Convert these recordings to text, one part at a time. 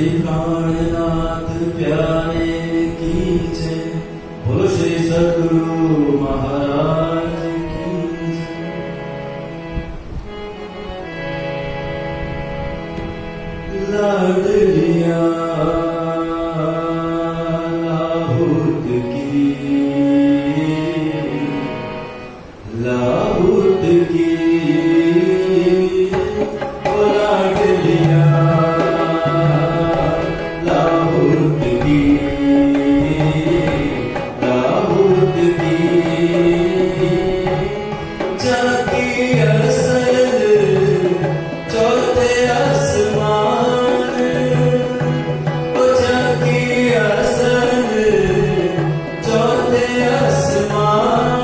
प्राणनाथ प्यारे की जय। बोलो श्री सद्गुरु महाराज की जय। लाडलिया लाहुत की, लाहुत की, ओ लाडलिया लाहुत की, लाहुत की, जाकी असल चौथे आसमान, ओ जाकी असल चौथे आसमान,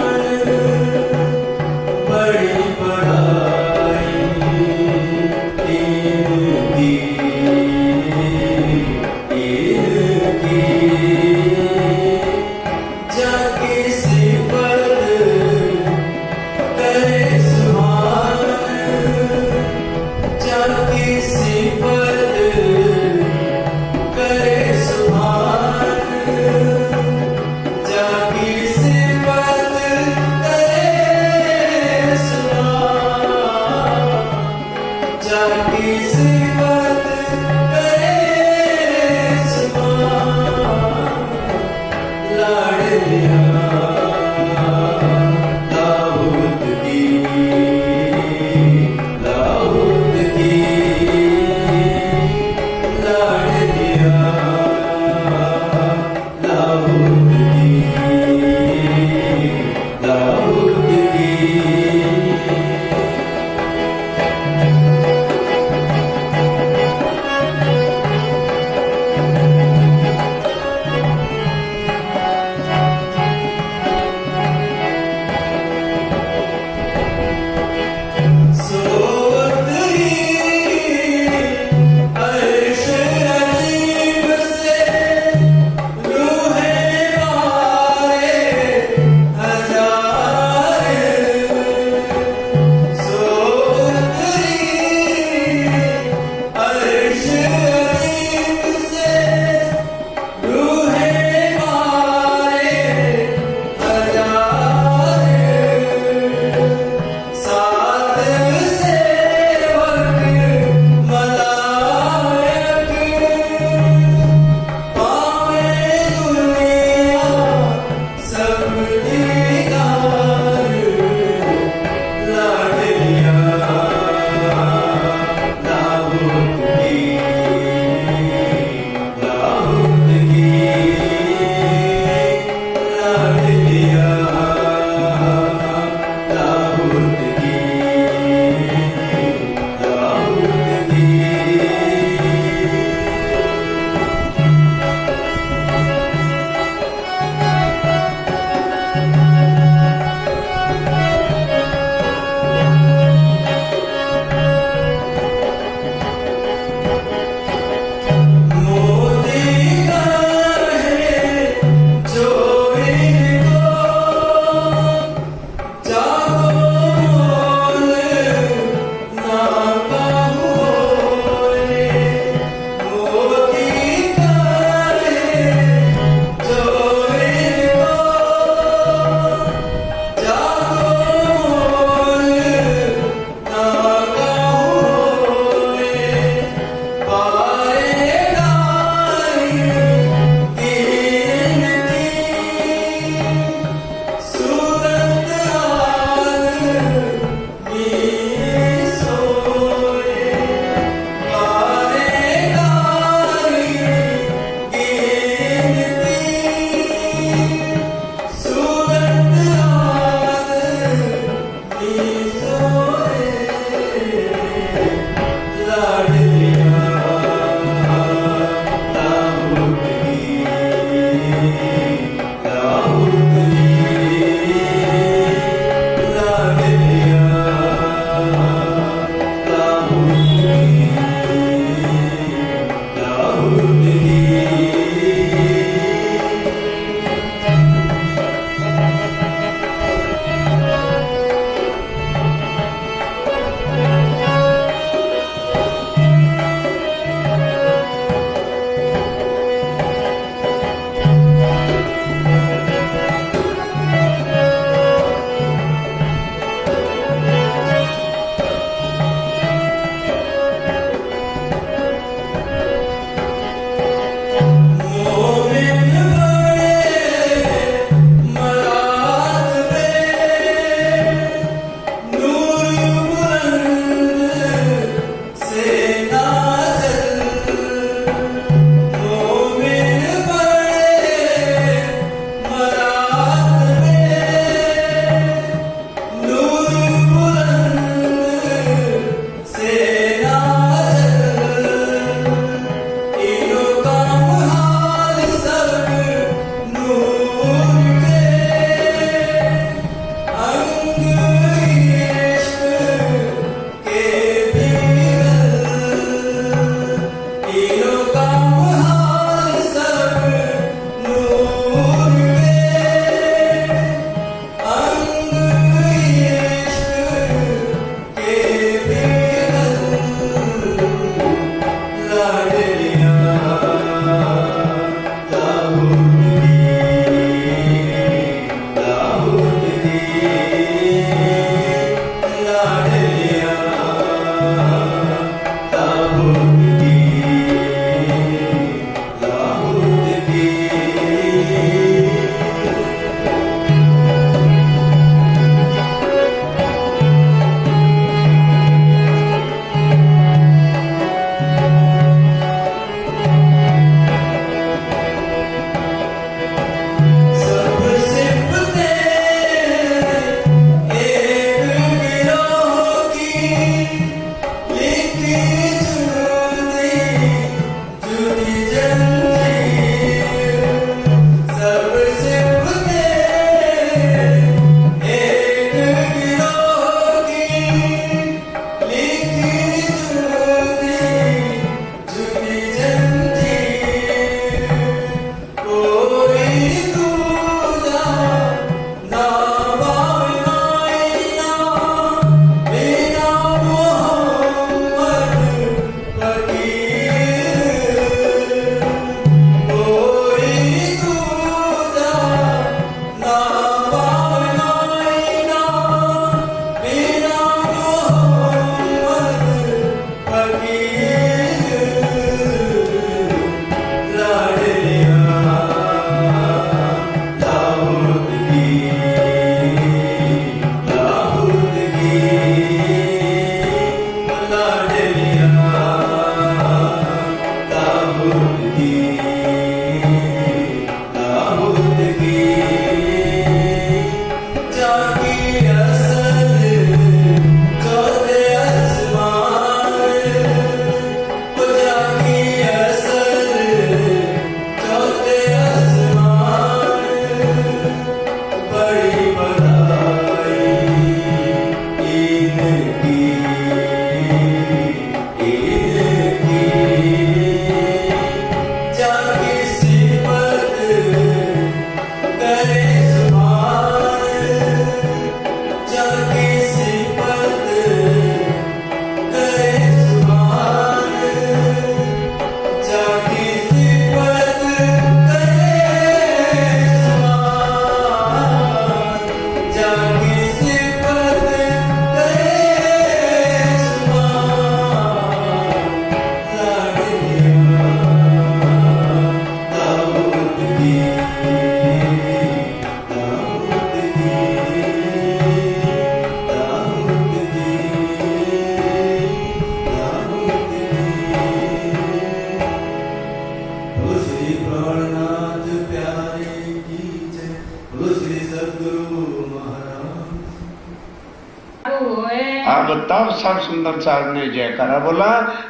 अब तब सब सुंदर साहब ने जयकारा बोला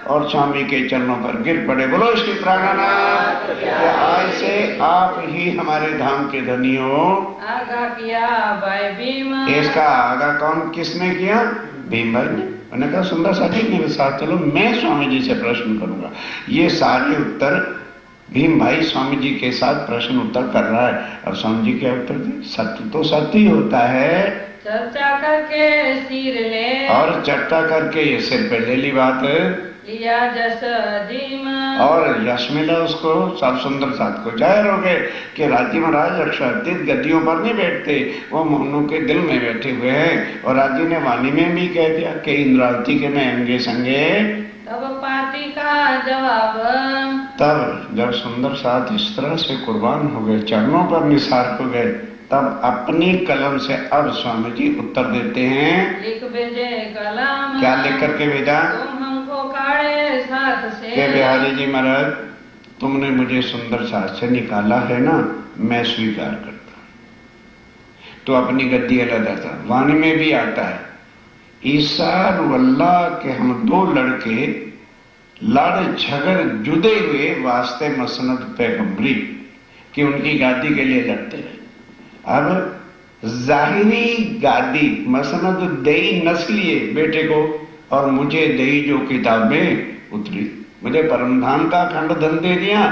और स्वामी के चरणों पर गिर पड़े। बोलो श्री प्राणनाथ। आज से आप ही हमारे धाम के धनी हो। आगा किया भाई भीम। इसका आगा कौन किसने किया? भीम भाई ने। उन्होंने कहा सुंदर साहब जी मेरे साथ चलो, मैं स्वामी जी से प्रश्न करूंगा। ये सारे उत्तर भीम भाई स्वामी जी के साथ प्रश्न उत्तर कर रहा है। और स्वामी जी क्या उत्तर दे? सत्य तो सत्य ही होता है। चर्चा करके सिर ले। और चर्चा करके ये सिर पे ले ली बात, लिया जस दीम। और यश मिला उसको। सब सुंदर साथ को जाहिर हो गए कि राज्य महाराज अक्षरातीत गद्दियों पर नहीं बैठते, वो मोहनों के दिल में बैठे हुए हैं। और राज्य ने वाणी में भी कह दिया कि इंद्रावती के मैं अंगे संगे। तब पाती का जवाब। तब जब सुंदर साथ इस तरह से कुर्बान हो गए, चरणों पर निसार हो गए, तब अपनी कलम से अब स्वामी जी उत्तर देते हैं। लिख भेजे कलम। क्या लिख करके भेजा? तुम हमको काढ़े साथ से। के बिहारी जी महाराज तुमने मुझे सुंदर साथ से निकाला है ना, मैं स्वीकार करता हूं। तो अपनी गद्दी अलग था। वाणी में भी आता है ईसा वल्ला के हम दो लड़के लड़ झगड़ जुदे हुए वास्ते मसनद पैगंबरी कि उनकी गादी के लिए लड़ते रहे। अब जाहिरी गादी मसनद दई नस्लिए बेटे को, और मुझे दई जो किताब में उतरी, मुझे परमधाम का खंड धन दे दिया,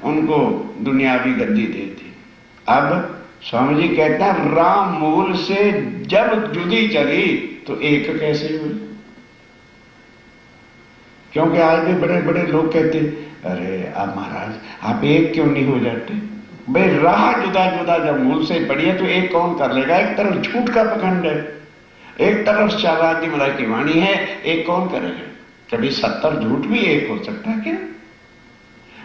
उनको दुनियावी गद्दी दे दी। अब स्वामी जी कहते हैं राम मूल से जब जुदी चली तो एक कैसे हुई? क्योंकि आज भी बड़े बड़े लोग कहते अरे आप महाराज आप एक क्यों नहीं हो जाते? भाई राह जुदा जुदा जब मूल से पड़ी है तो एक कौन कर लेगा? एक तरफ झूठ का पखंड है, एक तरफ शाहबाजी मलाई की वाणी है, एक कौन करेगा? कभी 70 झूठ भी एक हो सकता है क्या?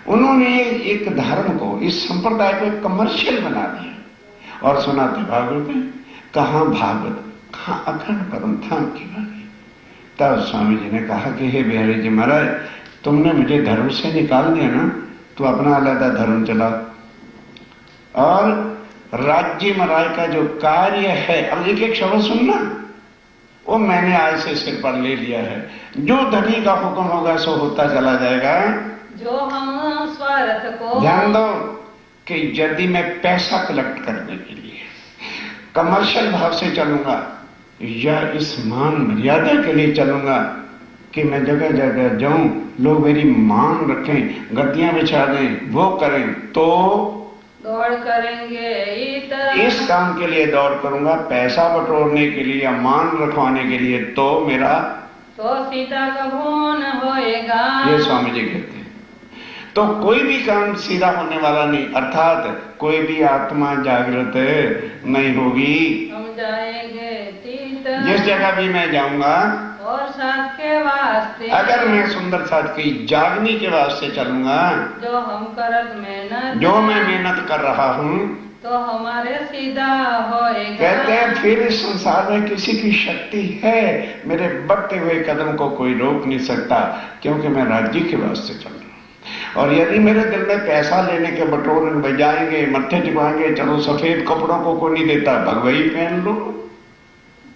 उन्होंने एक धर्म को, इस संप्रदाय को एक कमर्शियल बना दिया और सुनाते भागवत में कहां भागवत कहां अखंड परम धाम की वाणी। तब स्वामी जी ने कहा कि हे बिहारी जी महाराज तुमने मुझे धर्म से निकाल दिया ना, तो अपना अलग धर्म चला। और राज्य महाराज का जो कार्य है, अब एक एक शब्द सुनना, वो मैंने आज से सिर पर ले लिया है। जो धनी का हुक्म होगा सो होता चला जाएगा। जो हम स्वार्थ को। ध्यान दो कि यदि मैं पैसा कलेक्ट करने के लिए कमर्शियल भाव से चलूंगा या इस मान मर्यादा के लिए चलूंगा कि मैं जगह जगह जाऊं, लोग मेरी मान रखें, गद्दियां बिछा दें, वो करें, तो दौड़ करेंगे इस काम के लिए दौड़ करूंगा, पैसा बटोरने के लिए या मान रखवाने के लिए, तो मेरा तो सीता का भून होएगा। ये स्वामी जी कहते हैं। तो कोई भी काम सीधा होने वाला नहीं, अर्थात कोई भी आत्मा जागृत नहीं होगी। हम जाएंगे तीत। जिस जगह भी मैं जाऊंगा और साथ के वास्ते। अगर मैं सुंदर साथ की जागने के वास्ते चलूंगा, जो हम करत मेहनत। जो मैं मेहनत कर रहा हूं, तो हमारे सीधा होएगा। कहते हैं फिर इस संसार में किसी की शक्ति है, मेरे बढ़ते हुए कदम को कोई रोक नहीं सकता, क्योंकि मैं राज्य के वास्ते चल रहा हूं। और यदि मेरे दिल में पैसा लेने के बटोरे बजाएंगे, मत्थे टिपाएंगे, चलो सफेद कपड़ों को नहीं देता, भगवई पहन लो,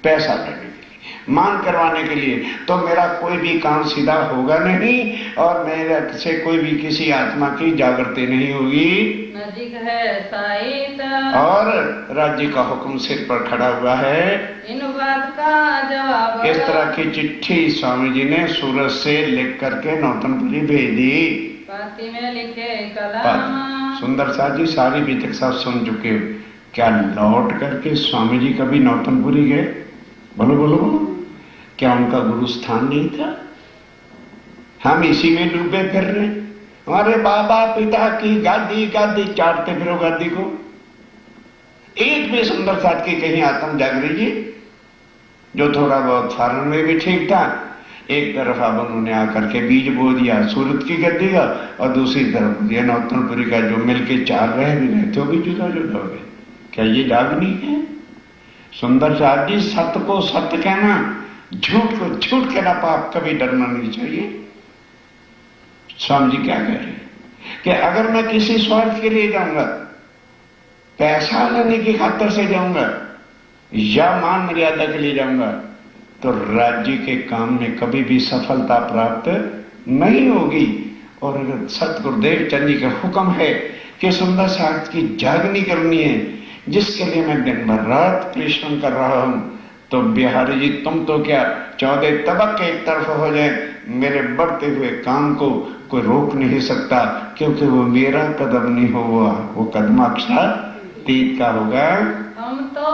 पैसा लेने के लिए, मान करवाने के लिए, तो मेरा कोई भी काम सीधा होगा नहीं और मेरे से कोई भी किसी आत्मा की जागृति नहीं होगी। नजीक है साईत। और राज्य का हुक्म सिर पर खड़ा हुआ है। इन बात का जवाब। इस तरह की चिट्ठी स्वामी जी ने सूरत से लिख करके नौतनपुरी भेज दी। पाती में लिखे कलम। सुंदर साथ जी सारी भी तक साथ सुन चुके हो, क्या लौट करके स्वामी जी कभी नौतनपुरी गए? बोलो बोलो बोलो, क्या उनका गुरु स्थान नहीं था? हम इसी में डूबे फिर रहे, हमारे बाबा पिता की गादी गादी चाटते फिरो गादी को। एक भी सुंदर साथ की कहीं आत्म जाग रही है? जो थोड़ा बहुत फारन में भी ठीक था, एक तरफ अब उन्होंने आकर के बीज बो दिया सूरत की गद्दी का, और दूसरी तरफ दिया नौतनपुरी का, जो मिलके चार रहे भी रहे तो भी जुदा जुदा हो गए। क्या ये जागनी है? सुंदर साथ जी सत्य को सत्य कहना, झूठ को झूठ कहना पाप, कभी डरना नहीं चाहिए। स्वामी जी क्या कह रहे हैं कि अगर मैं किसी स्वार्थ के लिए जाऊंगा, पैसा लेने की खातिर से जाऊंगा या मान मर्यादा के लिए जाऊंगा, तो राज्य के काम में कभी भी सफलता प्राप्त नहीं होगी। और अगर सतगुरुदेव चंद जी का हुक्म है कि सुंदर साथ की जागनी करनी है, जिसके लिए मैं दिन भर रात परिश्रम कर रहा हूं, तो बिहारी जी तुम तो क्या 14 तबक के एक तरफ हो जाए, मेरे बढ़ते हुए काम को कोई रोक नहीं सकता, क्योंकि वो मेरा कदम नहीं होगा, वो कदम अक्षातीत का होगा। हम तो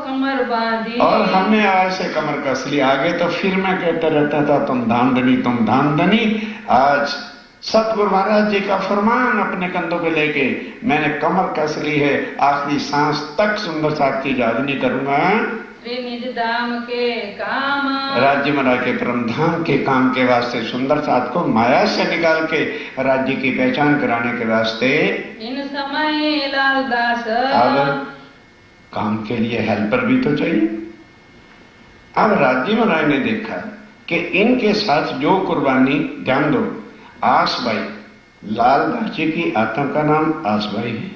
कमर बांधी और हमने आज से कमर कस ली। आगे तो फिर मैं कहता रहता था तुम धामधनी तुम धामधनी। आज सतगुरु महाराज जी का फरमान अपने कंधों पे लेके मैंने कमर कस ली है। आखिरी सांस तक सुंदर साथ की जागनी करूंगा। श्री निज धाम के काम राज्य मरा के परम धाम के काम के वास्ते सुंदर साथ को माया से निकाल के राज्य की पहचान कराने के वास्ते इन समय लालदास अब काम के लिए हेल्पर भी तो चाहिए। अब राज्य महाराज ने देखा कि इनके साथ जो कुर्बानी, ध्यान दो, आसबाई, लालदास जी की आत्मा का नाम आसबाई है।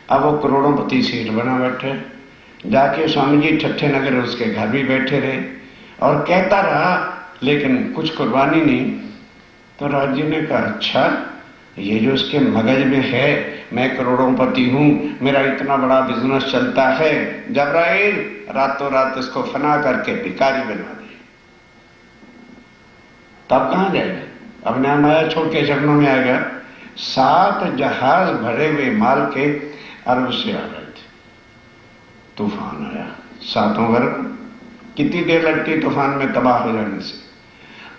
अब वो करोड़ोंपति सेठ बना बैठे, जाके स्वामी जी ठट्ठे नगर उसके घर भी बैठे रहे और कहता रहा, लेकिन कुछ कुर्बानी नहीं। तो राज्य ने कहा अच्छा, ये जो उसके मगज में है, मैं करोड़ोंपति हूं, मेरा इतना बड़ा बिजनेस चलता है, जबराइल रातों रात इसको फना करके भिखारी बना दे, तब कहां जाएगा? अपने माया छोड़ के चरणों में आ गया। 7 जहाज भरे हुए माल के अरब से आ रहे थे, तूफान आया, 7 वर्ग, कितनी देर लगती तूफान में तबाह हो जाने से।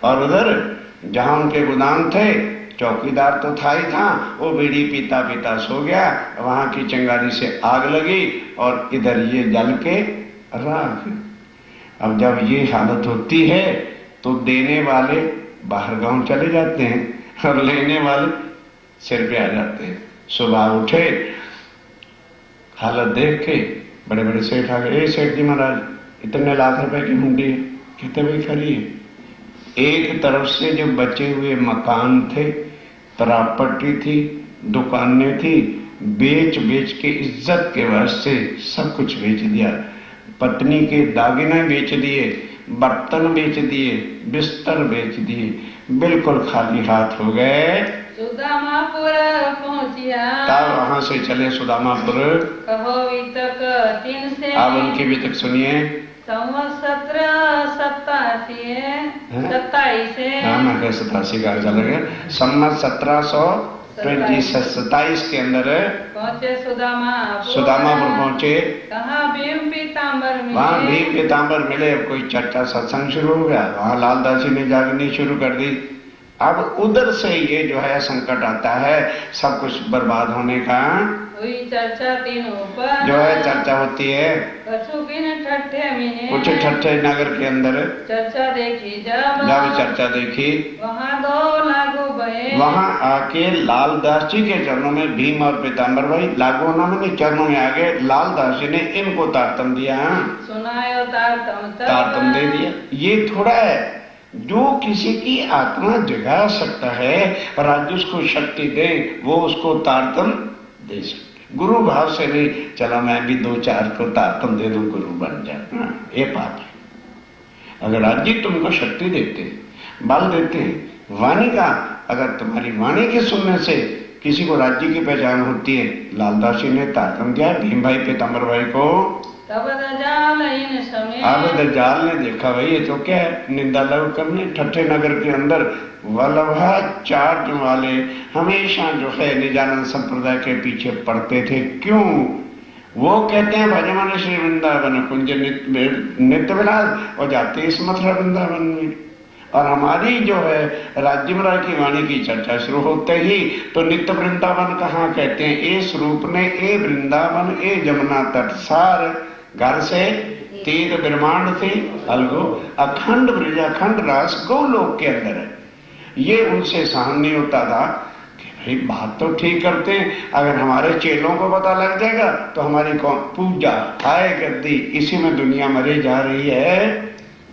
और उधर जहां उनके गोदाम थे, चौकीदार तो था ही था, वो बीड़ी पीता पीता सो गया, वहां की चिंगारी से आग लगी और इधर ये जल के राख। अब जब ये हालत होती है तो देने वाले बाहर गांव चले जाते हैं और लेने वाले सिर पे आ जाते हैं। सुबह उठे, हालत देख के बड़े बड़े सेठ आ गए, सेठ जी महाराज इतने लाख रुपए की हुंडी है। कहते भाई खरी है। एक तरफ से जो बचे हुए मकान थे, प्रॉपर्टी थी, दुकानें थी, बेच बेच के इज्जत के वास्ते सब कुछ बेच दिया। पत्नी के दागिने बेच दिए, बर्तन बेच दिए, बिस्तर बेच दिए, बिल्कुल खाली हाथ हो गए। सुदामापुर पहुंचिया, तब वहां से चले सुदामापुर। कहो वितक 3 से अब उनकी भी तक सुनिए। संवत 1727 हाँ, मैं 87 का चल गया। सम्मत 1727 के अंदर पहुंचे सुदामापुर पहुंचे। कहा भीम पीताम्बर मिले, वहाँ भीम पीताम्बर मिले। कोई चर्चा सत्संग शुरू हो गया, वहाँ लालदास जी ने जागनी शुरू कर दी। अब उधर से ये जो है संकट आता है सब कुछ बर्बाद होने का। हुई चर्चा तीनों पर, जो है चर्चा होती है कछु बिन ठट्ठे में, कुछ ठट्ठे नगर के अंदर चर्चा देखी जब चर्चा देखी, वहाँ 2 लागू भये। वहाँ आके लालदास जी के चरणों में भीम और पीताम्बर भाई लागू होना मैंने चरणों में आगे लालदास जी ने इनको तारतम दिया, सुनायो तारतम दे दिया। ये थोड़ा है जो किसी की आत्मा जगा सकता है और आज उसको शक्ति दे, वो उसको तारतम दे सकते। गुरु भाव से नहीं, चला मैं भी 2-4 को तारतम दे दूं, गुरु बन जाए, ये पाप है। अगर आज जी तुमको शक्ति देते, बल देते, वाणी का, अगर तुम्हारी वाणी के सुनने से किसी को राज्य की पहचान होती है, लालदास जी ने तारतम दिया भीम भाई पीताम्बर भाई को। तब दजाल इन समय, अब दजाल ने देखा भाई ये तो क्या है, निंदा लग करने। ठट्ठे नगर के अंदर वल्लभाचार्य वाले हमेशा जो है निजानंद संप्रदाय के पीछे पड़ते थे। क्यों? वो कहते हैं भजमन श्री वृंदावन कुंज नित्य विलास, और जाते इस मथुरा वृंदावन में। और हमारी जो है राज्य महाराज की वाणी की चर्चा शुरू होते ही तो नित्य वृंदावन कहाँ कहते हैं, ए स्वरूप ने, ए वृंदावन, ए जमुना तट सार, घर से तीर ब्रह्मांड थी अलगो, अखंड ब्रज अखंड रास गोलोक के अंदर है। ये उनसे सहन नहीं होता था कि भाई बात तो ठीक करते हैं, अगर हमारे चेलों को पता लग जाएगा तो हमारी कौन पूजा हाय गद्दी, इसी में दुनिया मरी जा रही है।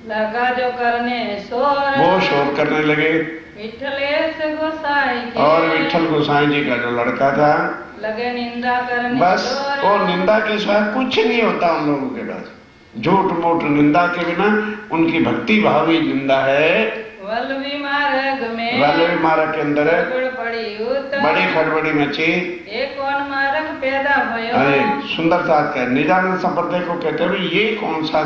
लगा जो करने शोर, वो शोर करने लगे। विठलेश गोसाई के, और विठल गोसाई जी का जो लड़का था लगे निंदा करने। बस वो निंदा के सिवा कुछ नहीं होता उन लोगों के पास। झूठ मूठ निंदा के बिना उनकी भक्ति भावी निंदा है। वल्लभी मार्ग में वल्लभी मार्ग के अंदर गड़बड़ पड़ी उत बड़ी खड़बड़ी मची। एक कौन मार्ग पैदा भयो। अरे सुंदर साथ कह निजानंद संप्रदाय को कहते हैं ये कौन सा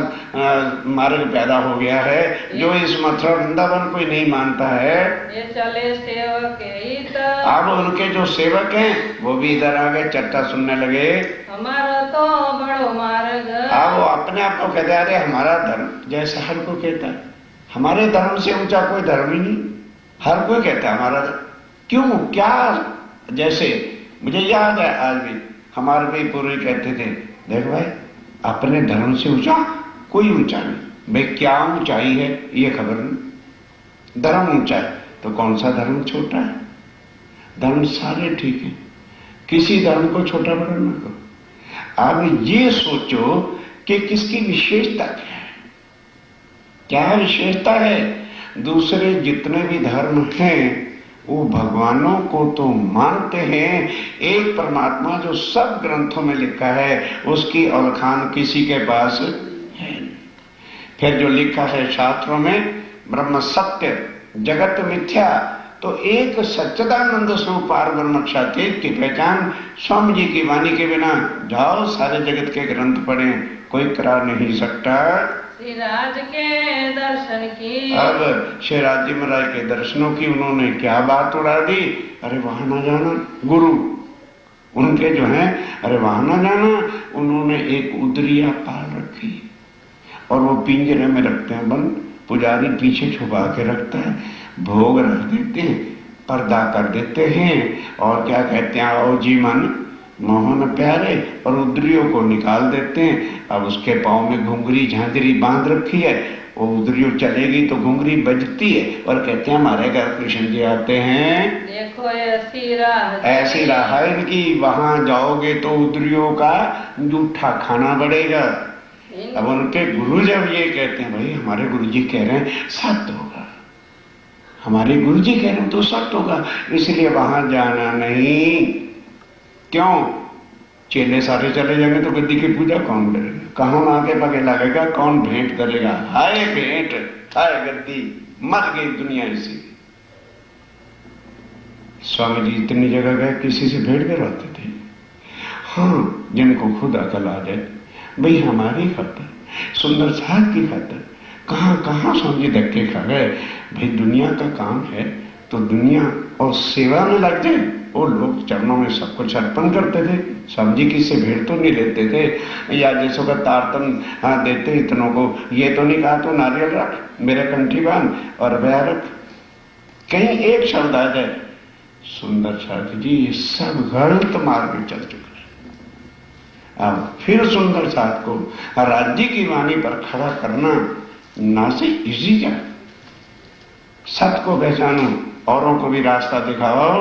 मार्ग पैदा हो गया है जो इस मथुरा वृंदावन को नहीं मानता है। ये चले सेवक हित अब उनके जो सेवक हैं वो भी इधर आ गए, चर्चा सुनने लगे। हमारा तो बड़ो मार्ग। अब वो अपने आप को कहते अरे हमारा धर्म, जैसे हर को कहता है हमारे धर्म से ऊंचा कोई धर्म ही नहीं, हर कोई कहता है हमारा धर्म। क्यों क्या? जैसे मुझे याद है आज भी हमारे भी पूर्व कहते थे देख भाई अपने धर्म से ऊंचा कोई ऊंचा नहीं। भाई क्या ऊंचाई है ये खबर नहीं। धर्म ऊंचा है तो कौन सा धर्म छोटा है? धर्म सारे ठीक है, किसी धर्म को छोटा बड़ा ना करो। अब ये सोचो कि किसकी विशेषता क्या है, क्या विशेषता है। दूसरे जितने भी धर्म हैं वो भगवानों को तो मानते हैं, एक परमात्मा जो सब ग्रंथों में लिखा है उसकी अवखान किसी के पास है नहीं। फिर जो लिखा है शास्त्रों में ब्रह्म सत्य जगत मिथ्या, तो एक सच्चिदानंद स्वरूप पार ब्रह्म क्षातीत की पहचान स्वामी जी की वाणी के बिना जाओ सारे जगत के ग्रंथ पढ़ें, कोई करा नहीं सकता। श्रीराज के दर्शन की अब श्रीराज जी महाराज के दर्शनों की उन्होंने क्या बात उड़ा दी। अरे वहां ना जाना, गुरु उनके जो हैं अरे वहां ना जाना। उन्होंने एक उदरिया पाल रखी और वो पिंजरे में रखते हैं बंद, पुजारी पीछे छुपा के रखता है, भोग रख देते हैं, पर्दा कर देते हैं और क्या कहते हैं आओ जी मन मोहन प्यारे, और उदरियों को निकाल देते हैं। अब उसके पाँव में घुंघरी झांझरी बांध रखी है, वो उदरियों चलेगी तो घुंघरी बजती है और कहते हैं हमारे घर कृष्ण जी आते हैं। देखो ऐसी राह है इनकी, वहां जाओगे तो उदरियों का जूठा खाना बढ़ेगा। अब उनके गुरु जब ये कहते हैं भाई हमारे गुरु जी कह रहे हैं सत्य होगा, हमारे गुरु जी कह रहे हैं तो सत्य होगा, इसलिए वहां जाना नहीं। क्यों? चेले सारे चले जाएंगे तो गद्दी की पूजा कौन करेगा, कहाँ आके पगे लगेगा, कौन भेंट करेगा। हाय भेंट हाय गद्दी, मर गई दुनिया इसी। स्वामी जी इतनी जगह गए किसी से भेंट करवाते थे? हाँ, जिनको खुद अकल आ जाए भाई हमारी खातर सुंदर साथ की खातर कहाँ कहाँ स्वामी जी धक्के खा गए। भाई दुनिया का काम है तो दुनिया और सेवा में लग जाए। वो लोग चरणों में सब कुछ अर्पण करते थे, स्वामी जी किसी से भेंट तो नहीं लेते थे, या जैसों का तारतन देते इतनों को, ये तो नहीं कहा तो नारियल रख मेरे कंठी बांध और वह रख, कहीं एक शब्द आ जाए। सुंदर साथ जी ये सब गलत मार्ग में चल चुके हैं। अब फिर सुंदर साथ को राज्य की वाणी पर खड़ा करना ना से इजी जा, सत्य को पहचानो, औरों को भी रास्ता दिखाओ।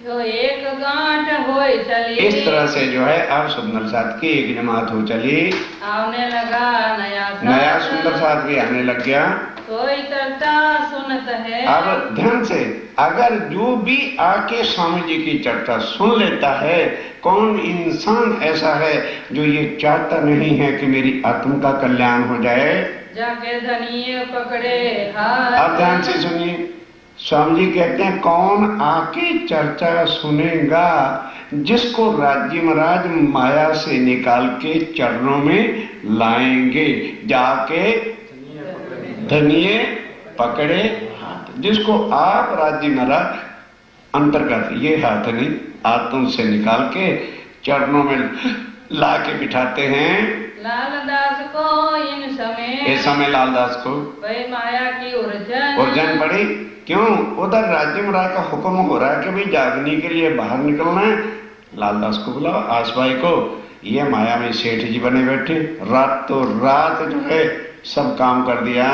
जो एक गांठ होई चली, इस तरह से जो है अब सुंदर साथ की एक जमात हो चली, आने लगा नया सुंदर साथ भी आने लग गया। कोई चर्चा सुनत है। अब ध्यान से, अगर जो भी आके स्वामी जी की चर्चा सुन लेता है, कौन इंसान ऐसा है जो ये चाहता नहीं है कि मेरी आत्म का कल्याण हो जाए? जाके धनिये पकड़े हाथ। अब ध्यान से सुनिए, स्वामी जी कहते हैं कौन आके चर्चा सुनेगा? जिसको राज्य महाराज माया से निकाल के चरणों में लाएंगे, जाके धनिये पकड़े हाथ। जिसको आप राज्य महाराज अंतर्गत ये हाथ नहीं आत्म से निकाल के चरणों में ला के बिठाते हैं। लालदास को इन समय, इस समय लालदास को वही माया की उर्जन पड़ी। क्यों? उधर राज्य महाराज का हुक्म हो रहा है कि भाई जागने के लिए बाहर निकलना है। लालदास को बुलाओ, आसभाई को, ये माया में सेठ जी बने बैठे, रात तो रात जो है सब काम कर दिया।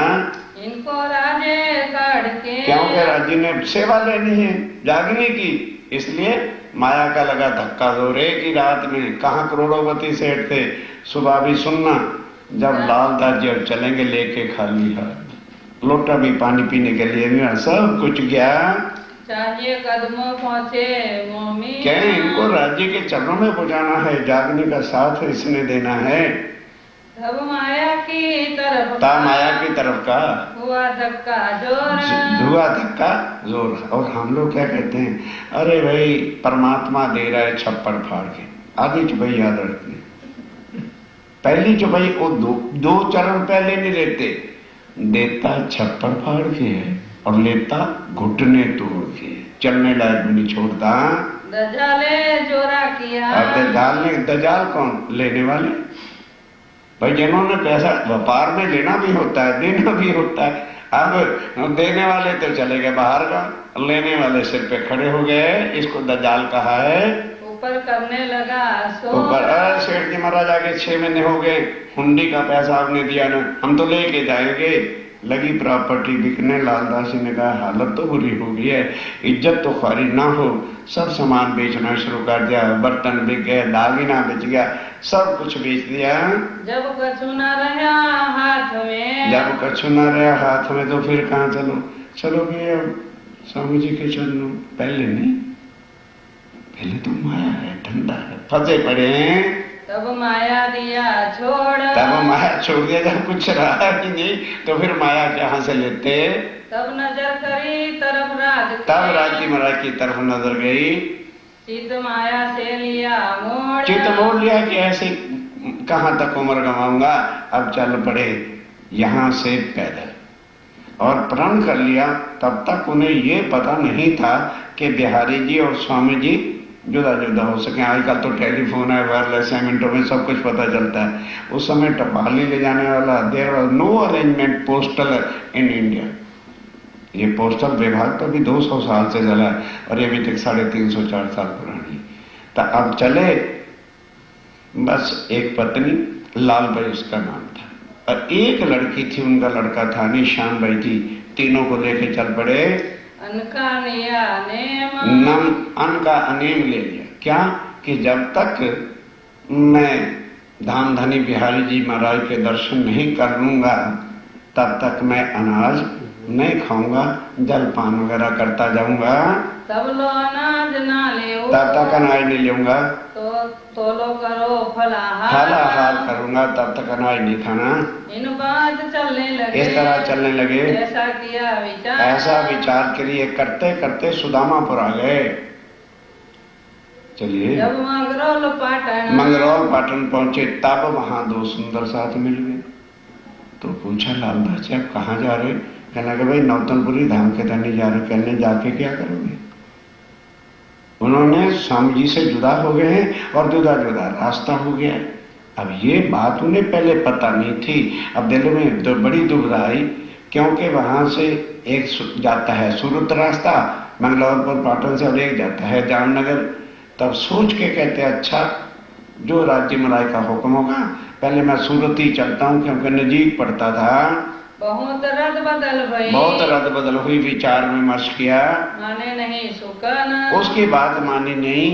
इनको राजे काढ़ के, क्योंकि राज्य ने सेवा लेनी है जागने की, इसलिए माया का लगा धक्का जोरे की रात में कहाँ करोड़ोपति सेठ थे। सुबह भी सुनना, जब लालदास जी अब चलेंगे लेके खाली हाथ, लोटा भी पानी पीने के लिए भी सब कुछ गया। चाहिए कदमों पहुंचे मोमी, क्या इनको राज्य के चरणों में पहुंचाना है, जागने का साथ इसने देना है। तब माया की तरफ ता माया की तरफ का हुआ धक्का जोर। धुआ धक्का जोर। और हम लोग क्या कहते हैं, अरे भाई परमात्मा दे रहा है छप्पड़ फाड़ के। आधी चुपई याद रखनी, पहली चुपई वो दो चरण पहले नहीं लेते, देता छप्पड़ फाड़ के है और लेता घुटने तोड़ के, चलने लायक भी नहीं छोड़ता। दजाले जोरा किया। अब दजाल कौन? लेने वाले भाई, जिन्होंने पैसा व्यापार में लेना भी होता है देना भी होता है। अब देने वाले तो चले गए बाहर का, लेने वाले सिर पे खड़े हो गए, इसको दजाल कहा है। ऊपर करने लगा ऊपर सेठ जी महाराज आगे 6 महीने हो गए, हुंडी का पैसा आपने दिया ना, हम तो लेके जाएंगे। लगी प्रॉपर्टी बिकने, लालदासी ने कहा हालत तो बुरी हो गई है, इज्जत तो खारी ना हो, सब सामान बेचना शुरू कर दिया, बर्तन बिक गए, दागिना बेच गया, सब कुछ बेच दिया। जब कछु न रहा हाथ में, जब कछु न रहा हाथ में तो फिर कहाँ चलोगे? अब स्वामी जी के चरणों। पहले नहीं, पहले तो माया है, ठंडा है, फंसे पड़े हैं। तब माया दिया छोड़। तब माया छोड़ दिया, जब कुछ रहा ही नहीं तो फिर माया कहाँ से लेते? तब नजर करी तरफ राज, तब राजी महाराज की तरफ नजर गई, चित माया से लिया मोड़। चित मोड़ लिया कि ऐसे कहाँ तक उम्र गंवाऊंगा, अब चल पड़े यहाँ से पैदल। और प्रण कर लिया। तब तक उन्हें ये पता नहीं था कि बिहारी जी और स्वामी जी जुदा जुदा हो सके। आजकल तो टेलीफोन है, वायरलेस है, मिनटों में सब कुछ पता चलता है। उस समय टपाली ले जाने वाला, there was no arrangement postal in India. ये पोस्टल विभाग तो भी 200 साल से चला है और ये अभी तक 350-4 साल पुरानी। तो अब चले, बस एक पत्नी, लाल भाई उसका नाम था, और एक लड़की थी, उनका लड़का था निशान भाई थी। तीनों को लेके चल पड़े। अन्न का अनेम ले लिया। क्या कि जब तक मैं धाम धनी बिहारी जी महाराज के दर्शन नहीं कर लूंगा तब तक मैं अनाज नहीं खाऊंगा, जलपान वगैरह करता जाऊंगा, तब लो अनाज ना ले, तब तक अनाज नहीं लूंगा, तो लो करो फलाहार, फलाहार करूंगा, तब तक अनाज नहीं खाना। इन बात चलने लगे, इस तरह चलने लगे। ऐसा किया विचार, ऐसा विचार करिए, करते करते सुदामापुर आ गए। चलिए, जब मंगरौल पाटन पहुंचे तब वहां 2 सुंदर साथ मिल गए। तो पूछा लालदास जी आप कहाँ जा रहे? कहने लगे भाई नौतनपुरी धाम के धनी जा रहे। कहने जाके क्या करोगे? उन्होंने स्वामी जी से जुदा हो गए हैं और जुदा जुदा रास्ता हो गया। अब ये बात उन्हें पहले पता नहीं थी। अब दिल में तो बड़ी दुविधा आई, क्योंकि वहां से एक जाता है सूरत रास्ता मंगलौरपुर पाटन से, और एक जाता है जामनगर। तब सोच के कहते अच्छा जो राज्य महाराज का हुक्म होगा, पहले मैं सूरत ही चलता हूँ, क्योंकि नजीक पड़ता था। बहुत रद बदल हुई, विचार विमर्श किया, माने नहीं सुकन, उसकी बात मानी नहीं।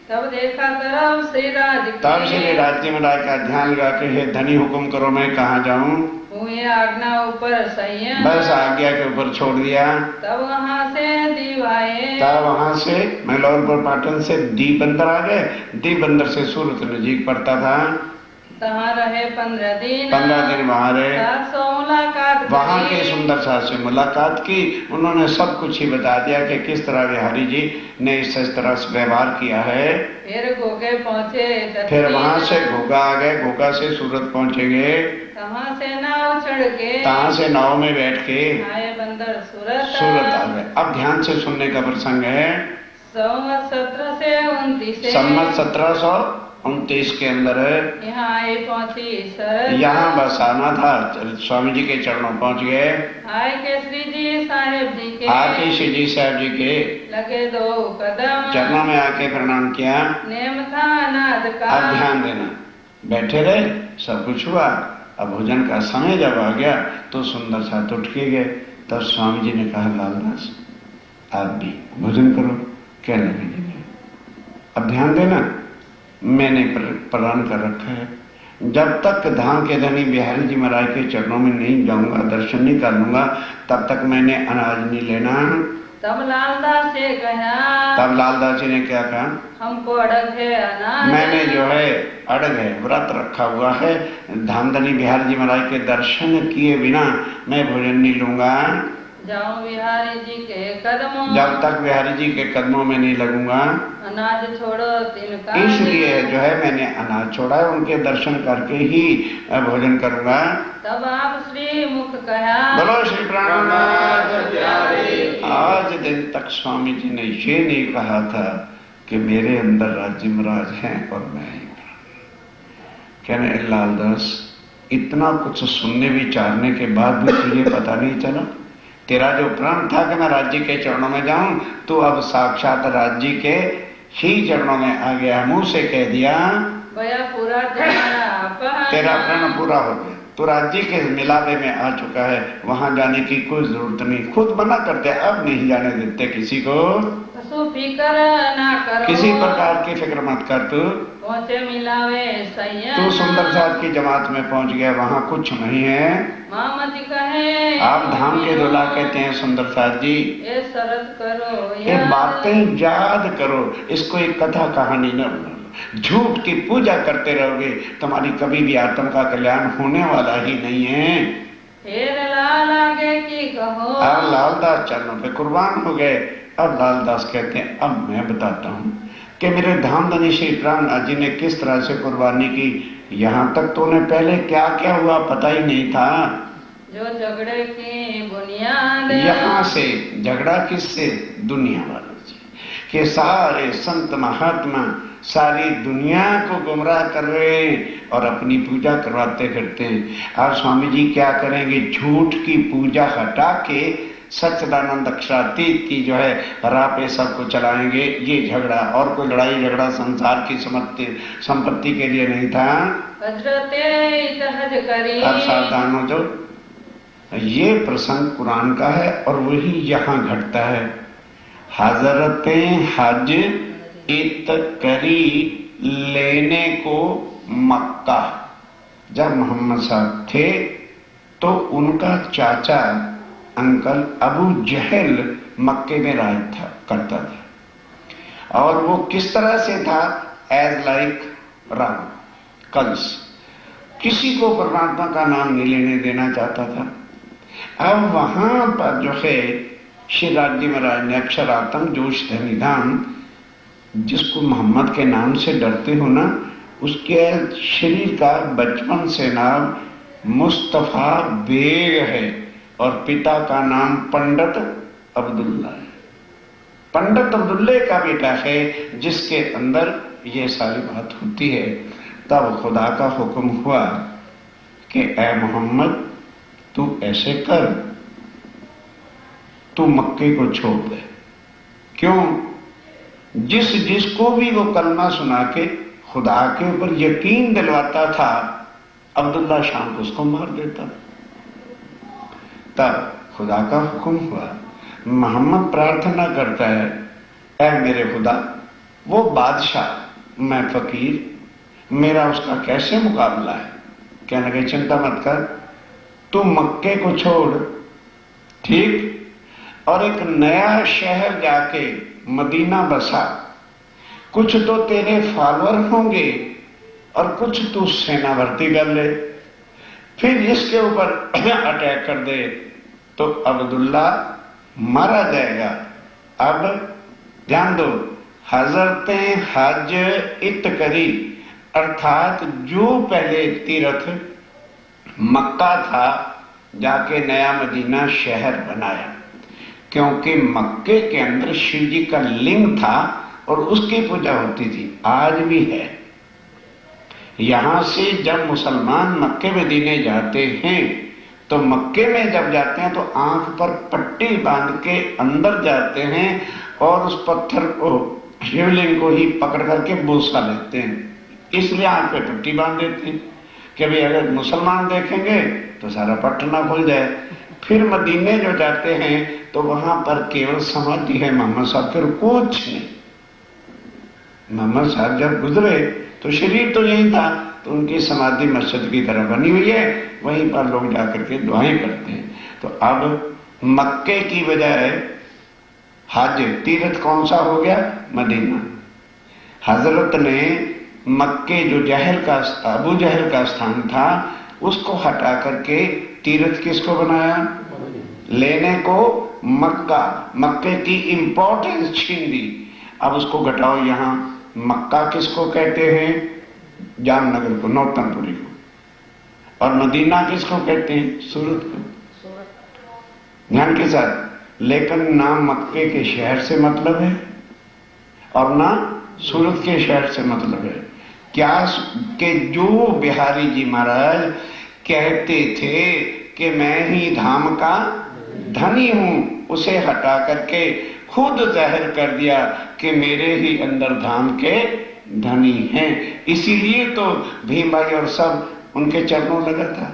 तब देखा तरफ श्री राज, तब श्री राज्य महाराज का ध्यान लगा के हे धनी हुक्म करो मैं कहाँ जाऊँ? हुए आज्ञा ऊपर संयम, बस आज्ञा के ऊपर छोड़ दिया। तब वहां से दीवाए, तब वहां से मंगलौरपुर पाटन से दी बंदर आ गए। दी बंदर से सूरत नजीक पड़ता था। तहाँ रहे 15 दिन, 15 दिन वहां रहे। मुलाकात, वहां के सुंदर साथ से मुलाकात की। उन्होंने सब कुछ ही बता दिया कि किस तरह बिहारी जी ने इस तरह से व्यवहार किया है। फिर घोगे पहुंचे, फिर वहां से घोगा आ गए, घोगा से सूरत पहुंचेंगे। तहाँ से नाव चढ़ के, तहाँ से नाव में बैठ के आए बंदर सूरत आ गए। अब ध्यान से सुनने का प्रसंग है। संवत 1729 संवत 1729 के अंदर यहाँ आए पहुंची शरद, यहाँ बस आना था, स्वामी जी के चरणों पहुंच गए। आए के श्री जी साहेब जी के, आके श्री जी साहब जी के लगे 2 कदम, चरणों में आके प्रणाम किया। नेम था अनाज का, अब ध्यान देना, बैठे रहे, सब कुछ हुआ। अब भोजन का समय जब आ गया तो सुंदर साथ उठ के गए। तब स्वामी जी ने कहा लालदास आप भी भोजन करो। कहने लगे अब ध्यान देना, मैंने प्रदान कर रखा है, जब तक धाम के धनी बिहारी जी महाराज के चरणों में नहीं जाऊंगा, दर्शन नहीं कर लूंगा, तब तक मैंने अनाज नहीं लेना। तब लालदास से कहा, तब लालदास जी ने क्या कहा, हमको अड़ग है अनाज। मैंने जो है अड़ग है, व्रत रखा हुआ है, धामधनी बिहारी जी महाराज के दर्शन किए बिना मैं भोजन नहीं लूंगा। जाऊं बिहारी जी के कदमों, जब तक बिहारी जी के कदमों में नहीं लगूंगा। अनाज छोड़ो तिनका। इसलिए जो है मैंने अनाज छोड़ा है, उनके दर्शन करके ही भोजन करूंगा। तब आप श्री मुख कहा, बोलो श्री प्राणनाथ प्यारे। आज दिन तक स्वामी जी ने ये नहीं कहा था कि मेरे अंदर राज्य महाराज हैं और मैं ही कहने, लालदास इतना कुछ सुनने विचारने के बाद भी तुझे पता नहीं चला? तेरा जो प्रण था कि मैं राज्य के चरणों में जाऊं, तो अब साक्षात राज्य के ही चरणों में आ गया, मुंह से कह दिया भया पूरा तुम्हारा तेरा प्रण पूरा हो गया, तो राज्य के मिलावे में आ चुका है, वहां जाने की कोई जरूरत नहीं। खुद मना करते, अब नहीं जाने देते किसी को। फिक्र ना करो, किसी प्रकार की फिक्र मत कर, तू पहुँचे मिलावे सैया। तू सुंदर साहब की जमात में पहुंच गया, वहां कुछ नहीं है। मामती कहे, आप धाम के दूल्हा कहते हैं सुंदर साहब जी। ये शरत करो, ये बातें याद करो, इसको एक कथा कहानी न बनाओ। झूठ की पूजा करते रहोगे, तुम्हारी कभी भी आत्म का कल्याण होने वाला ही नहीं है। फिर लाल आगे की कहो, अब लालदास चरणों पे कुर्बान हो गए। अब लालदास कहते हैं, अब मैं बताता हूँ कि मेरे धामधनी श्री प्राणनाथ जी ने किस तरह से कुर्बानी की। यहाँ तक तो उन्हें पहले क्या क्या हुआ पता ही नहीं था। जो झगड़े की बुनियाद, यहाँ से झगड़ा किससे? दुनिया वालों से, कि सारे संत महात्मा सारी दुनिया को गुमराह कर रहे हैं और अपनी पूजा करवाते करते हैं। और स्वामी जी क्या करेंगे? झूठ की पूजा हटा के सच्चिदानंद अक्षरातीत की जो है राह पे सबको चलाएंगे। ये झगड़ा और कोई लड़ाई झगड़ा संसार की संपत्ति के लिए नहीं था। अब सावधान हो जाओ, ये प्रसंग कुरान का है और वही यहाँ घटता है। हजरते हज इत करी लेने को मक्का, जब मोहम्मद साहब थे तो उनका चाचा अंकल अबू जहल मक्के में राज था करता था, और वो किस तरह से था? एज लाइक राम, कंस, किसी को परमात्मा का नाम नहीं लेने देना चाहता था। अब वहां पर जो है श्री राज्य महाराज ने अक्षरातम जोश धनिधान, जिसको मोहम्मद के नाम से डरते हो ना, उसके शरीर का बचपन से नाम मुस्तफा बेग है और पिता का नाम पंडित अब्दुल्ला है। पंडित अब्दुल्ले का बेटा है जिसके अंदर ये सारी बात होती है। तब खुदा का हुक्म हुआ कि ए मोहम्मद, तू ऐसे कर, तू मक्के को छोड़ दे। क्यों? जिसको भी वो कलमा सुना के खुदा के ऊपर यकीन दिलवाता था, अब्दुल्ला शाम को उसको मार देता। तब खुदा का हुक्म हुआ, मोहम्मद प्रार्थना करता है, ऐ मेरे खुदा, वो बादशाह, मैं फकीर, मेरा उसका कैसे मुकाबला है? कहने लगे, चिंता मत कर, तू मक्के को छोड़, ठीक, और एक नया शहर जाके मदीना बसा। कुछ तो तेरे फॉलोअर होंगे और कुछ तू सेना भर्ती कर ले, फिर इसके ऊपर अटैक कर दे तो अब्दुल्ला मारा जाएगा। अब ध्यान दो, हजरते हज इत करी, अर्थात जो पहले तीर्थ मक्का था जाके नया मदीना शहर बनाया, क्योंकि मक्के के अंदर शिव जी का लिंग था और उसकी पूजा होती थी, आज भी है। यहां से जब मुसलमान मक्के मदीने जाते हैं तो मक्के में जब जाते हैं तो आंख पर पट्टी बांध के अंदर जाते हैं और उस पत्थर को, शिवलिंग को ही पकड़ करके बोसा लेते हैं, इसलिए आंख पे पट्टी बांध देते हैं कि भाई अगर मुसलमान देखेंगे तो सारा पट्ट ना खुल जाए। फिर मदीने जो जाते हैं तो वहां पर केवल समाधि है मोहम्मद साहब, फिर कुछ नहीं। मोहम्मद साहब जब गुजरे तो शरीर तो यही था, तो उनकी समाधि मस्जिद की तरह बनी हुई है, वहीं पर लोग जाकर के दुआएं करते हैं। तो अब मक्के की बजाय हज तीर्थ कौन सा हो गया? मदीना। हजरत ने मक्के जो अबू जहल का स्थान था उसको हटा करके तीर्थ किसको बनाया? लेने को मक्के की इंपॉर्टेंस छीन दी। अब उसको घटाओ, यहां मक्का किसको कहते हैं? जामनगर को, नौतनपुरी को। और मदीना किसको कहते हैं? सूरत को। ध्यान के साथ। लेकिन ना मक्के के शहर से मतलब है और ना सूरत के शहर से मतलब है। क्या कि जो बिहारी जी महाराज कहते थे कि मैं ही धाम का धनी हूं, उसे हटा करके खुद जाहिर कर दिया कि मेरे ही अंदर धाम के धनी हैं। इसीलिए तो भीम भाई और सब उनके चरणों लगा था।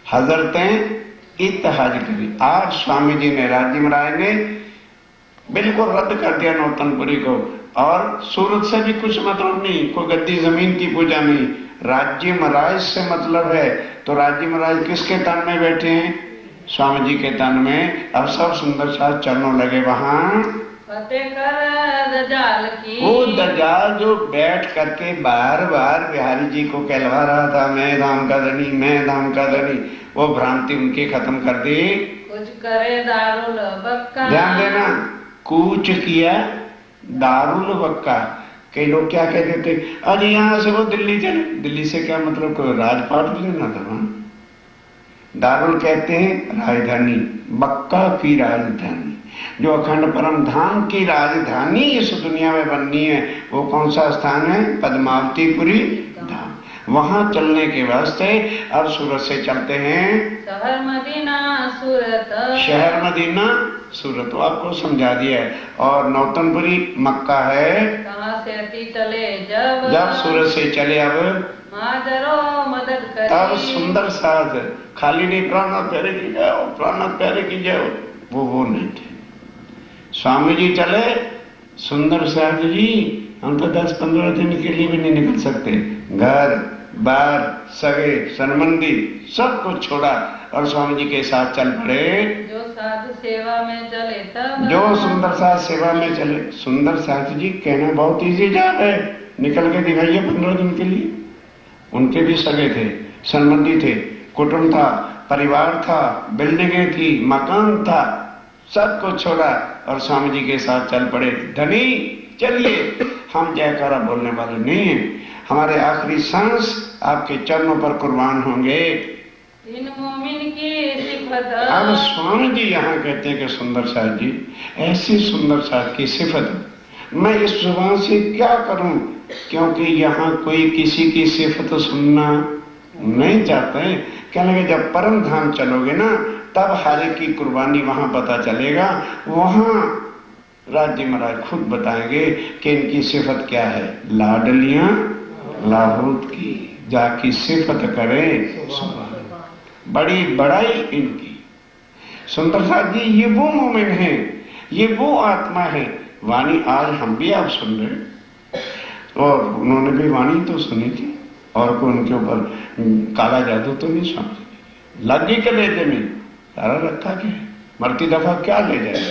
हजरतें इत्तेहाज करी। आज स्वामी जी ने, राज्य महाराज ने बिल्कुल रद्द कर दिया नौतनपुरी को, और सूरत से भी कुछ मतलब नहीं, कोई गद्दी जमीन की पूजा नहीं, राज्य महाराज से मतलब है। तो राज्य महाराज किसके तन में बैठे हैं? स्वामी जी के तन में। अब सब सुंदर साथ चरणों लगे वहां। फतेह कर दजाल की। वो दजाल जो बैठ करके बार बार बिहारी जी को कहलवा रहा था, मैं धाम का धनी, मैं धाम का धनी, वो भ्रांति उनकी खत्म कर दी। कुछ करे दारुल बक्का। ध्यान देना, कूच किया दारुल बक्का। कई लोग क्या कहते थे, अरे यहां से वो दिल्ली चले। दिल्ली से क्या मतलब? कोई राजपाट लेना था वहां। दारुल कहते हैं राजधानी, बक्का की राजधानी। जो अखंड परम धाम की राजधानी इस दुनिया में बननी है, वो कौन सा स्थान है? पद्मावतीपुरी धाम। वहां चलने के वास्ते अब सूरत से चलते हैं शहर मदीना सूरत। शहर मदीना सूरत, तो आपको समझा दिया है। और नौतनपुरी मक्का है। कहाँ से अति चले जब सूरत से चले अब माजरो मदद करी। तब सुंदर साथ, खाली नहीं प्राणनाथ प्यारे की जाओ, प्राणनाथ प्यारे की जाओ, वो नहीं थे। स्वामी जी चले, सुंदर साथ जी हम तो 10-15 दिन के लिए भी नहीं निकल सकते। घर बार सगे संबंधी सब कुछ छोड़ा और स्वामी जी के साथ चल पड़े। जो साधु सेवा में चले तब, जो सुंदर साथ सेवा में चले। सुंदर साथ जी कहना बहुत इजी जाब है, निकल के दिखाइए 15 दिन के लिए। उनके भी सगे थे, संबंधी थे, कुटुंब था, परिवार था, बिल्डिंगें थी, मकान था, सब कुछ छोड़ा और स्वामी जी के साथ चल पड़े। धनी चलिए, हम जयकारा बोलने वाले नहीं हैं, हमारे आखिरी सांस आपके चरणों पर कुर्बान होंगे। इन मोमिन की सिफत। अब स्वामी जी यहाँ कहते हैं कि सुंदर साथ जी, ऐसी सुंदर साथ की सिफत मैं इस जुबान से क्या करूं, क्योंकि यहाँ कोई किसी की सिफत सुनना नहीं चाहते हैं। कहने लगे जब परम धाम चलोगे ना, तब हर एक की कुर्बानी वहां पता चलेगा। वहां राज्य महाराज खुद बताएंगे कि इनकी सिफत क्या है। लाडलियां लाहौत की जाकी सिफत करे, बड़ी बड़ाई इनकी। सुंदर साथ जी ये वो मोमिन है, ये वो आत्मा है। वाणी आज हम भी आप सुन रहे, और उन्होंने भी वाणी तो सुनी थी, और को उनके ऊपर काला जादू तो नहीं समझ लगी के लेते में सारा रखा क्या है, मरती दफा क्या ले जाए,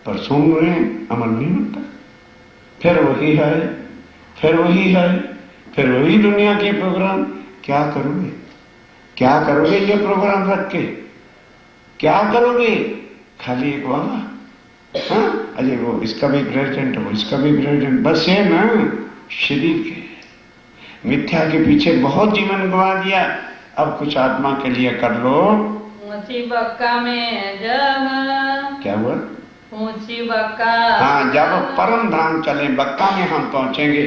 पर सुन रहे हैं, अमल नहीं होता। फिर वही है, फिर वही है, फिर वही दुनिया के प्रोग्राम। क्या करोगे, क्या करोगे ये प्रोग्राम रख के, क्या करोगे? खाली एक वाला, हाँ अजय वो इसका भी प्रेसिडेंट, वो इसका भी प्रेसिडेंट, बस ये ना शरीर के मिथ्या के पीछे बहुत जीवन गंवा दिया। अब कुछ आत्मा के लिए कर लो। ऊंची बक्का में जब, क्या हुआ? ऊंची बक्का। हाँ, जब परम धाम चले, बक्का में हम पहुंचेंगे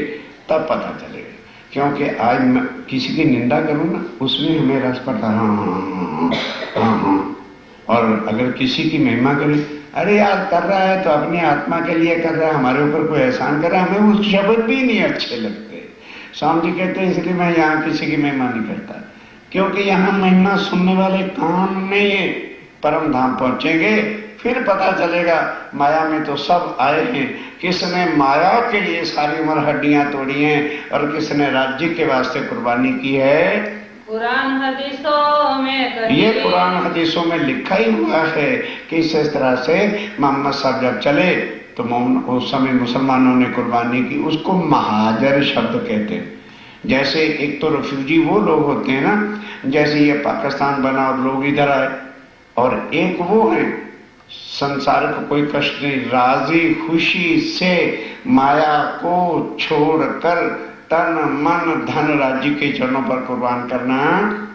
तब पता चलेगा। क्योंकि आज मैं किसी की निंदा करूं ना, उसमें हमें रस पड़ता है, हाँ। और अगर किसी की महिमा करे, अरे यार कर रहा है तो अपनी आत्मा के लिए कर रहा है, हमारे ऊपर कोई एहसान कर रहा है, हमें वो शब्द भी नहीं अच्छे लगते। स्वामी जी कहते हैं इसलिए मैं यहाँ किसी की महिमा नहीं करता, क्योंकि यहाँ महिमा सुनने वाले काम नहीं है। परम धाम पहुंचेंगे फिर पता चलेगा। माया में तो सब आए हैं, किसने माया के लिए सारी उम्र हड्डियां तोड़ी हैं और किसने राज्य के वास्ते कुर्बानी की है। कुरान हदीसों में कही। ये कुरान हदीसों में लिखा ही हुआ है कि इस तरह से मोहम्मद साहब जब चले तो उस समय मुसलमानों ने कुर्बानी की। उसको महाजर शब्द कहते हैं। जैसे एक तो रिफ्यूजी वो लोग होते हैं ना, जैसे ये पाकिस्तान बना और लोग इधर आए, और एक वो है संसार को कोई कष्ट नहीं, राजी खुशी से माया को छोड़कर तन मन धन राज्य के चरणों पर कुर्बान करना।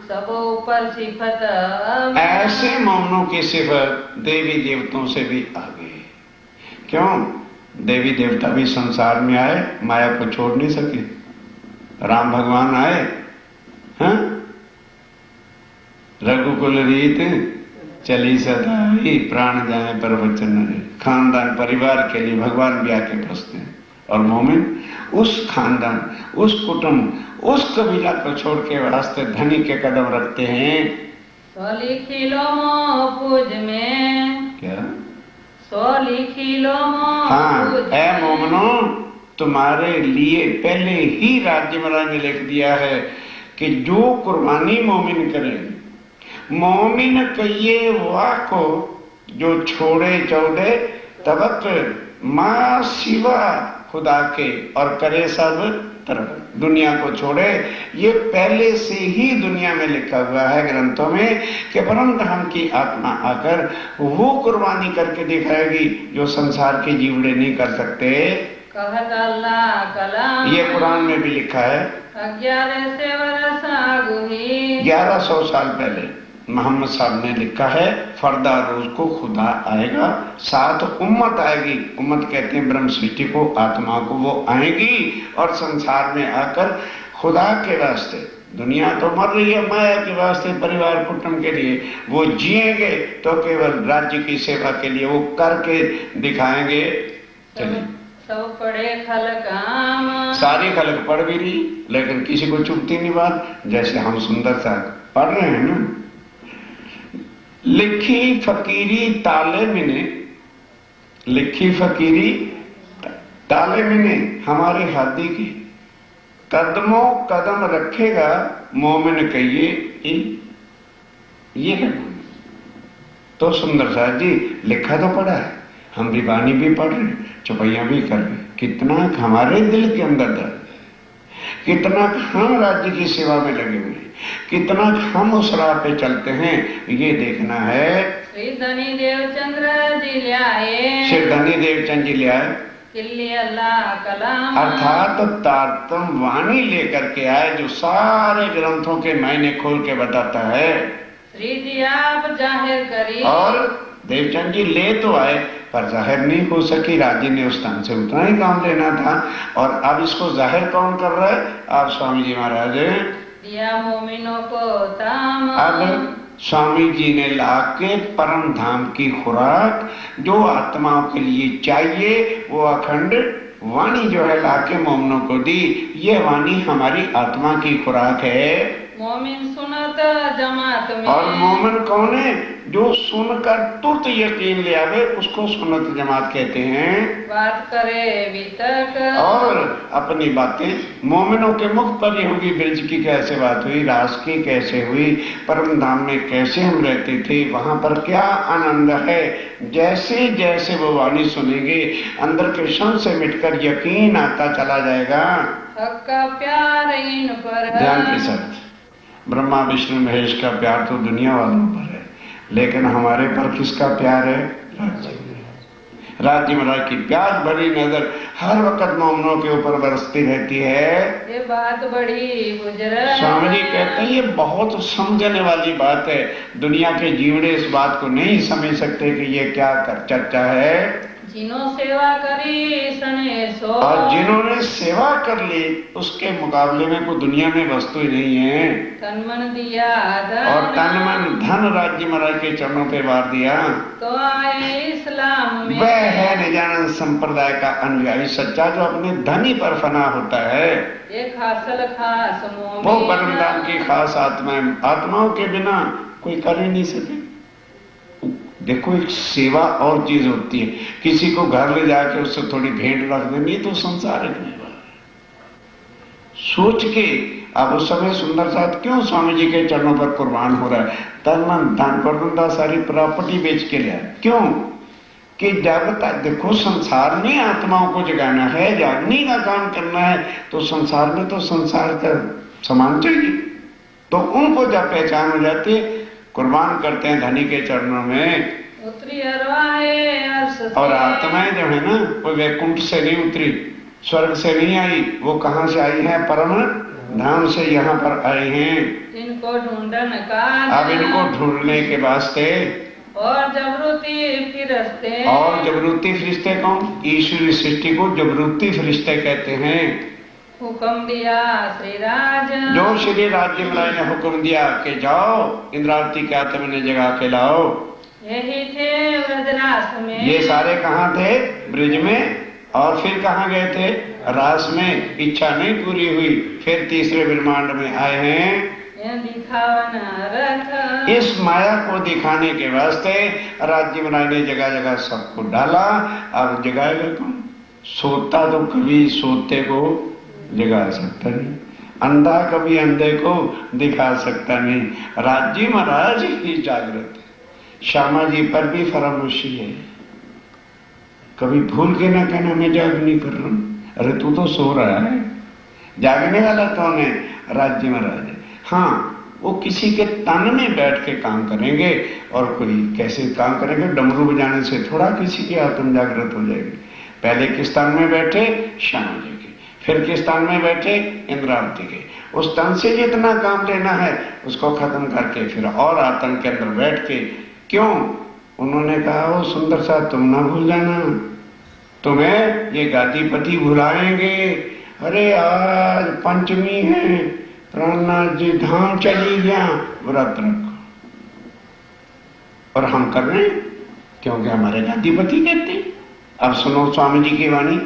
सब ऊपर सिफत ऐसे मोमनों की सिफत देवी देवताओं से भी आगे। क्यों? देवी देवता भी संसार में आए, माया को छोड़ नहीं सके। राम भगवान आए, हाँ? रघुकुल रीत चली सदाई, प्राण जाए पर वचन न रहे। खानदान परिवार के लिए भगवान भी आके बसते हैं, और मोमिन उस खानदान, उस कुटुंब, उस कबीला को छोड़ के वास्ते धनी के कदम रखते हैं। सोली खिलो मो पूज में, क्या? सोली खिलो मो हाँ, पूज ऐ में। मोमनो, तुम्हारे लिए पहले ही राज्य महाराज ने लिख दिया है कि जो कुर्बानी मोमिन करे, मोमिन कहिए वाह को जो छोड़े चौदे तबक माँ सिवा खुदा के, और करे सब तरफ, दुनिया को छोड़े। ये पहले से ही दुनिया में लिखा हुआ है ग्रंथों में कि परम धाम की आत्मा आकर वो कुर्बानी करके दिखाएगी जो संसार के जीवड़े नहीं कर सकते। कहत अल्लाह कलाम, ये कुरान में भी लिखा है। 1100 वर्ष आगु ही, 1100 साल पहले मोहम्मद साहब ने लिखा है, फरदा रोज को खुदा आएगा, साथ उम्मत आएगी। उम्मत कहते हैं ब्रह्म सृष्टि को, आत्मा को। वो आएगी और संसार में आकर खुदा के वास्ते, दुनिया तो मर रही है माया के वास्ते, परिवार कुटुंब के लिए, वो जिएंगे तो केवल राज्य की सेवा के लिए वो करके दिखाएंगे। चलिए, सब पढ़े खल काम, सारी खलक पढ़ भी रही, लेकिन किसी को चुभती नहीं बात। जैसे हम सुंदर सा पढ़ रहे हैं ना, लिखी फकीरी ताले मिने, लिखी फकीरी ताले मिने हमारे हादी की, कदमों कदम रखेगा मोमिन कहिए। ये है तो सुंदर साहब जी लिखा तो पड़ा है, हम भी बानी भी पढ़ रहे, चौपैया भी कर रहे। कितना हमारे दिल के अंदर दर्द, कितना हम राज्य की सेवा में लगे हुए, कितना हम उस राह पे चलते हैं, ये देखना है। श्री धनी देवचंद्र जी लाए, श्री धनी देवचंद जी ले आए, किल्ली अल्लाह कलाम, अर्थात तारतम वाणी लेकर के आए जो सारे ग्रंथों के मायने खोल के बताता है। श्री जी आप जाहिर करी, और देवचंद जी ले तो आए पर जाहिर नहीं हो सकी, राजी ने उस स्थान से उतना ही काम लेना था। और अब इसको जाहिर कौन कर रहा है? आप स्वामी जी महाराज दिया मोमिनों को ताम। अब स्वामी जी ने लाके परम धाम की खुराक जो आत्माओं के लिए चाहिए, वो अखंड वाणी जो है लाके मोमिनों को दी। ये वाणी हमारी आत्मा की खुराक है। मोमिन सुनत जमात में, और मोमिन कौन है? जो सुनकर तुरंत यकीन ले आवे, उसको सुन्नत जमात कहते हैं। बात करे वितक, और अपनी बातें मोमिनों के मुख पर ये होगी, ब्रज की कैसे बात हुई, रास की कैसे हुई, परम धाम में कैसे हम रहते थे, वहां पर क्या आनंद है। जैसे जैसे वो वाणी सुनेंगे अंदर के क्षण से मिटकर यकीन आता चला जाएगा। हक का प्यार इन पर, ध्यान के साथ, ब्रह्मा विष्णु महेश का प्यार तो दुनिया वालों पर है, लेकिन हमारे पर किसका प्यार है? राज्य महाराज की प्यास भरी नजर हर वक्त मोमनों के ऊपर बरसती रहती है। ये बात बड़ी गुजर, स्वामी जी कहते हैं ये बहुत समझने वाली बात है। दुनिया के जीवड़े इस बात को नहीं समझ सकते कि ये क्या चर्चा है। जिन्हों सेवा करी सने सो, और जिन्होंने सेवा कर ली उसके मुकाबले में कोई दुनिया में वस्तु ही नहीं है। तन मन दिया धन, और तन मन धन राज्य महाराज के चरणों पे वार दिया, तो आए इस्लाम में। वह है निजानंद संप्रदाय का अनुयायी सच्चा, जो अपने धनी पर फना होता है। ये खासल खास मोमिन, वो परमधाम की खास आत्मा, आत्माओं के बिना कोई कर ही नहीं सके। देखो एक सेवा और चीज होती है, किसी को घर ले जाके उससे थोड़ी भेंट रख देनी तो संसार है। सोच के अब उस समय सुंदर साथ क्यों स्वामी जी के चरणों पर कुर्बान हो रहा है? तन मन धन कर दूंगा, सारी प्रॉपर्टी बेच के लिया। क्यों? कि जब तक देखो संसार में आत्माओं को जगाना है, जागने का काम करना है, तो संसार में तो संसार का समान चाहिए। तो उनको जब पहचान हो जाती है, कुर्बान करते हैं धनी के चरणों में। उतरी अरवाए अर्श से। और आत्माएं जो है ना, वो वैकुंठ से नहीं उतरी, स्वर्ग से नहीं आई, वो कहाँ से आई है? परम धाम से यहाँ पर आए हैं। इनको ढूंढन का अब इनको ढूंढने के वास्ते और जबरूती फिरिश्ते। और जबरूती फरिश्ते कौन? ईश्वरी सृष्टि को जबरूती फरिश्ते कहते हैं। हुक्म दिया श्रीराज, जो श्री राज्य महाराज ने हुक्म दिया कि जाओ इंद्रावती के आत्मा ने जगा के लाओ। यही थे ब्रजरास में। ये सारे कहाँ थे? ब्रिज में। और फिर कहाँ गए थे? रास में। इच्छा नहीं पूरी हुई, फिर तीसरे ब्रह्मांड में आए हैं। दिखावन रथ। इस माया को दिखाने के वास्ते राज्य महाराज ने जगह जगह सबको डाला। अब जगाएगा कौन? सोता तो कभी सोते को जगा सकता नहीं, अंधा कभी अंधे को दिखा सकता नहीं। राज्य महाराज ही जागृत है। श्यामा जी पर भी फरामोशी है। कभी भूल के ना कहना मैं जाग नहीं कर रहा हूं। अरे तू तो सो रहा है। जागने वाला कौन है? राज्य महाराज है। हाँ, वो किसी के तन में बैठ के काम करेंगे। और कोई कैसे काम करेंगे? डमरू बजाने से थोड़ा किसी की आत्म जागृत हो जाएगी। पहले किस तन में बैठे? श्यामा जी के। फिर किस तन में बैठे? इंद्रावती के। उस तन से जितना काम लेना है उसको खत्म करके फिर और आतन के अंदर बैठ के। क्यों? उन्होंने कहा वो सुंदर सा तुम ना भूल जाना, तुम्हें ये गादीपति भुलाएंगे। अरे आज पंचमी है, प्राणनाथ जी धाम चली गया, व्रत रखो। और हम कर रहे हैं क्योंकि हमारे गादीपति कहते हैं। अब सुनो स्वामी जी की वाणी,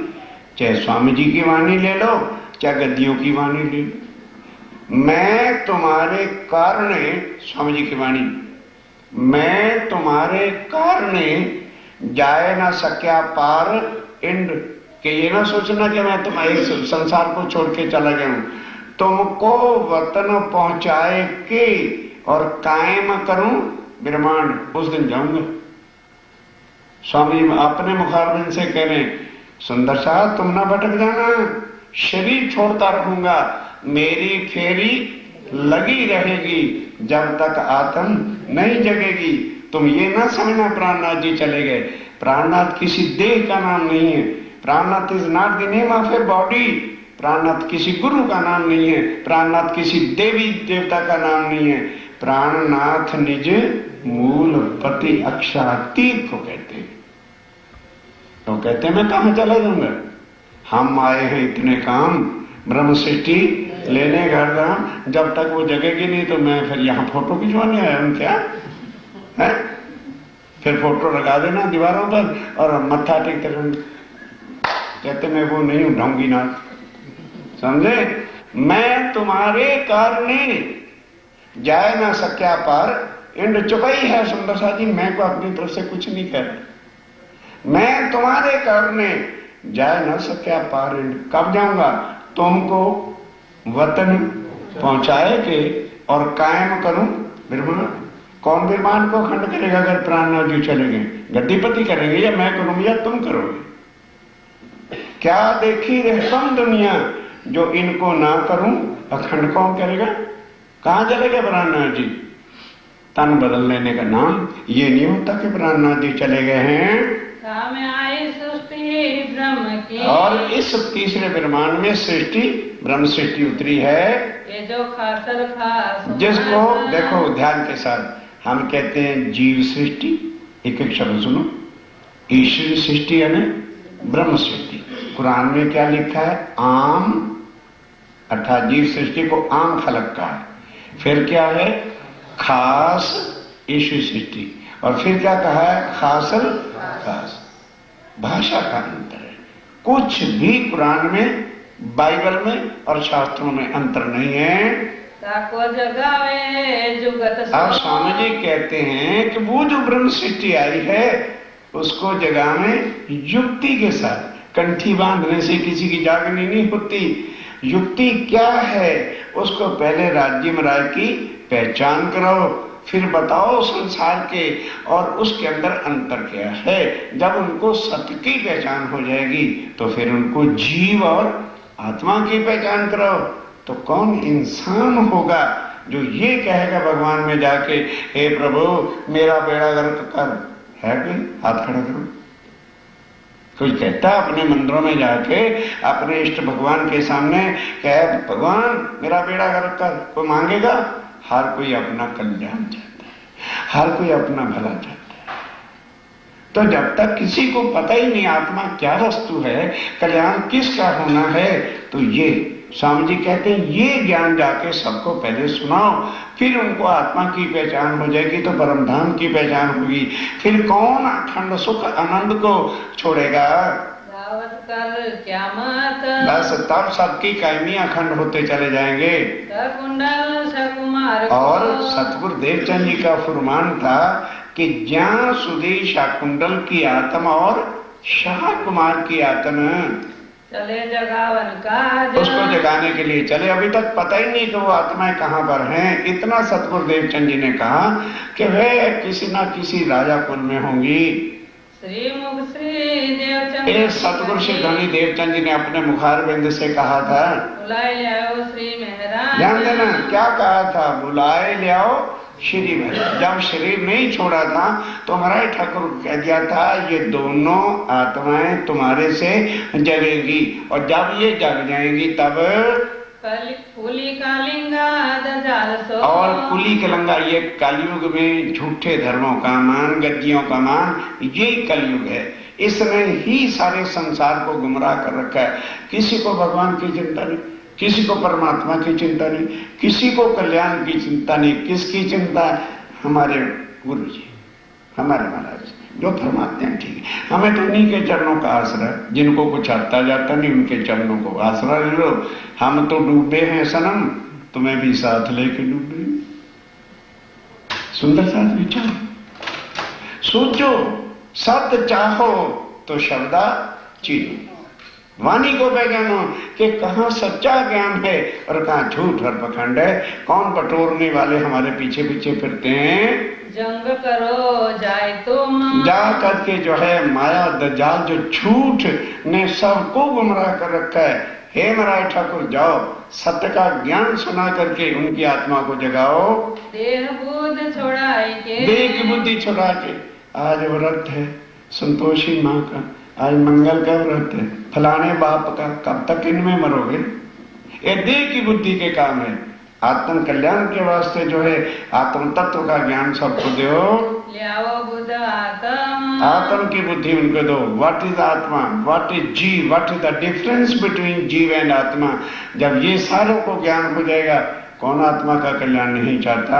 चाहे स्वामी जी की वाणी ले लो, चाहे गद्दियों की वाणी ले लो। मैं तुम्हारे कारण, स्वामी जी की वाणी, मैं तुम्हारे कारण जाए ना सक्या पार इंड। के ये ना सोचना कि मैं तुम्हारे संसार को छोड़ के चला गया हूं। तुमको वतन पहुंचाए के और कायम करूं ब्रह्मांड, उस दिन जाऊंगा। स्वामी जी अपने मुखारबिंद से कह रहे, सुंदर साहब तुम ना भटक जाना, शरीर छोड़ता रहूंगा, मेरी फेरी लगी रहेगी जब तक आत्म नहीं जगेगी। तुम ये ना समझना प्राणनाथ जी चले गए। प्राणनाथ किसी देह का नाम नहीं है। Prannath is not the name of a body. Prannath किसी गुरु का नाम नहीं है। प्राणनाथ किसी देवी देवता का नाम नहीं है। प्राणनाथ निज मूल पति अक्षरातीत को कहते हैं। तो कहते हैं मैं कहां चला जाऊंगा? हम आए हैं इतने काम ब्रह्म सृष्टि लेने घर धाम, जब तक वो जगेगी नहीं तो मैं फिर यहाँ फोटो खिंचवाने आया हूं क्या है? फिर फोटो लगा देना दीवारों पर और मत्था टेकते रहूंगा। कहते मैं वो नहीं उठाऊंगी ना, समझे? मैं तुम्हारे कारण जाए ना सक्या पार इंड। चुपाई है सुंदर सा जी, मैं को अपनी तरफ से कुछ नहीं कह रहा। मैं तुम्हारे कारण जाए ना सक्या पार इंड। कब जाऊंगा? तुमको वतन पहुंचाए के और कायम करूं ब्रह्मांड। कौन ब्रह्मांड को खंड करेगा अगर प्राणनाथ जी चले गए? गद्दीपति करेंगे या मैं करूंगी या तुम करोगे? क्या देखी रहे तुम दुनिया जो इनको ना करूं, अखंड कौन करेगा? कहां चले गए प्राणनाथ जी? तन बदल लेने का नाम ये नहीं होता कि प्राणनाथ जी चले गए हैं। आई सृष्टि ब्रह्म की। और इस तीसरे ब्रह्मांड में सृष्टि ब्रह्म सृष्टि उतरी है। ये जो खासर खास जिसको देखो ध्यान के साथ हम कहते हैं जीव सृष्टि। एक एक शब्द सुनो। ईश्वरी सृष्टि यानी ब्रह्म सृष्टि। कुरान में क्या लिखा है? आम, अर्थात जीव सृष्टि को आम फलक का है। फिर क्या है? खास ईश्वरी सृष्टि। और फिर क्या कहा है? खासर खास। भाषा का अंतर है। कुछ भी कुरान में, बाइबल में और शास्त्रों में अंतर नहीं है। अब स्वामी जी कहते हैं कि वो जो ब्रह्म सृष्टि आई है उसको जगह में युक्ति के साथ, कंठी बांधने से किसी की जागनी नहीं होती। युक्ति क्या है? उसको पहले राज्य महाराज की पहचान कराओ, फिर बताओ संसार के और उसके अंदर अंतर क्या है। जब उनको सत्य की पहचान हो जाएगी तो फिर उनको जीव और आत्मा की पहचान कराओ। तो कौन इंसान होगा जो ये कहेगा भगवान में जाके, हे प्रभु मेरा बेड़ा गर्क कर? है कोई? हाथ खड़ा करो। कोई कहता अपने मंदिरों में जाके अपने इष्ट भगवान के सामने कहे भगवान मेरा बेड़ा गर्क कर? कोई मांगेगा? हर कोई अपना कल्याण चाहता है, हर कोई अपना भला चाहता है। तो जब तक किसी को पता ही नहीं आत्मा क्या वस्तु है, कल्याण किसका होना है, तो ये स्वामी जी कहते हैं ये ज्ञान जाके सबको पहले सुनाओ, फिर उनको आत्मा की पहचान हो जाएगी तो परमधाम की पहचान होगी। फिर कौन अखंड सुख आनंद को छोड़ेगा? दावत कर क्या मत, बस तब सबकी कायमी अखंड होते चले जाएंगे। कुंडल सकुमार और सतगुरु देवचंद जी का फरमान था कि ज्ञान सुधी शाकुंडल की आत्मा और शाह कुमार की आत्मा चले जगावन काज, उसको जगाने के लिए चले। अभी तक पता ही नहीं कि वो आत्माएं कहाँ पर हैं। इतना सतगुरु देवचंद जी ने कहा कि वे किसी ना किसी राजा कुल में होंगी। श्री मुख श्री देवचंद ये सतगुरु श्री धनी देवचंद जी ने अपने मुखारबिंद से कहा था। बुलाए ले आओ श्री महाराज, ध्यान देना क्या कहा था, बुलाए ले आओ श्री महाराज। जब शरीर नहीं छोड़ा था तो महाराज ठाकुर कह दिया था ये दोनों आत्माएं तुम्हारे से जगेंगी, और जब ये जग जाएंगी तब कुली कालिंगा दजाल सो, और कुली कलंगा, ये कलयुग में झूठे धर्मों का मान, गद्दियों का मान, ये कलयुग है। इसने ही सारे संसार को गुमराह कर रखा है। किसी को भगवान की चिंता नहीं, किसी को परमात्मा की चिंता नहीं, किसी को कल्याण की चिंता नहीं। किसकी चिंता? हमारे गुरु जी, हमारे महाराज जो फरमाते हैं ठीक है। हमें तो उन्हीं के चरणों का आसरा, जिनको कुछ आता जाता नहीं उनके चरणों को आसरा ले लो। हम तो डूबे हैं सनम, तुम्हें भी साथ लेके डूबे। सुंदर सा विचार, सोचो सत्य चाहो तो शब्दा चीनो, वाणी को पहचानो कि कहाँ सच्चा ज्ञान है और कहाँ झूठ और पखंड है। कौन बटोरने वाले हमारे पीछे पीछे फिरते हैं। जंग करो जाए तुम, जा करके जो है माया दज्जाल जो झूठ ने सबको गुमराह कर रखा है। हे महाराज ठाकुर जाओ सत्य का ज्ञान सुना करके उनकी आत्मा को जगाओ। देह बुद्ध छोड़ाई के, देह की बुद्धि छुड़ा के। आज व्रत है संतोषी माँ का, आज मंगल का व्रत है, फलाने बाप का, कब तक इनमें मरोगे? ये देह की बुद्धि के काम है। आत्म कल्याण के वास्ते जो है आत्म तत्व का ज्ञान सबको दो। ले आओ बुद्ध आत्म, आत्म की बुद्धि उनको दो। व्हाट इज आत्मा, व्हाट इज जीव, what is the difference between जीव एंड आत्मा। जब ये सारों को ज्ञान हो जाएगा, कौन आत्मा का कल्याण नहीं चाहता?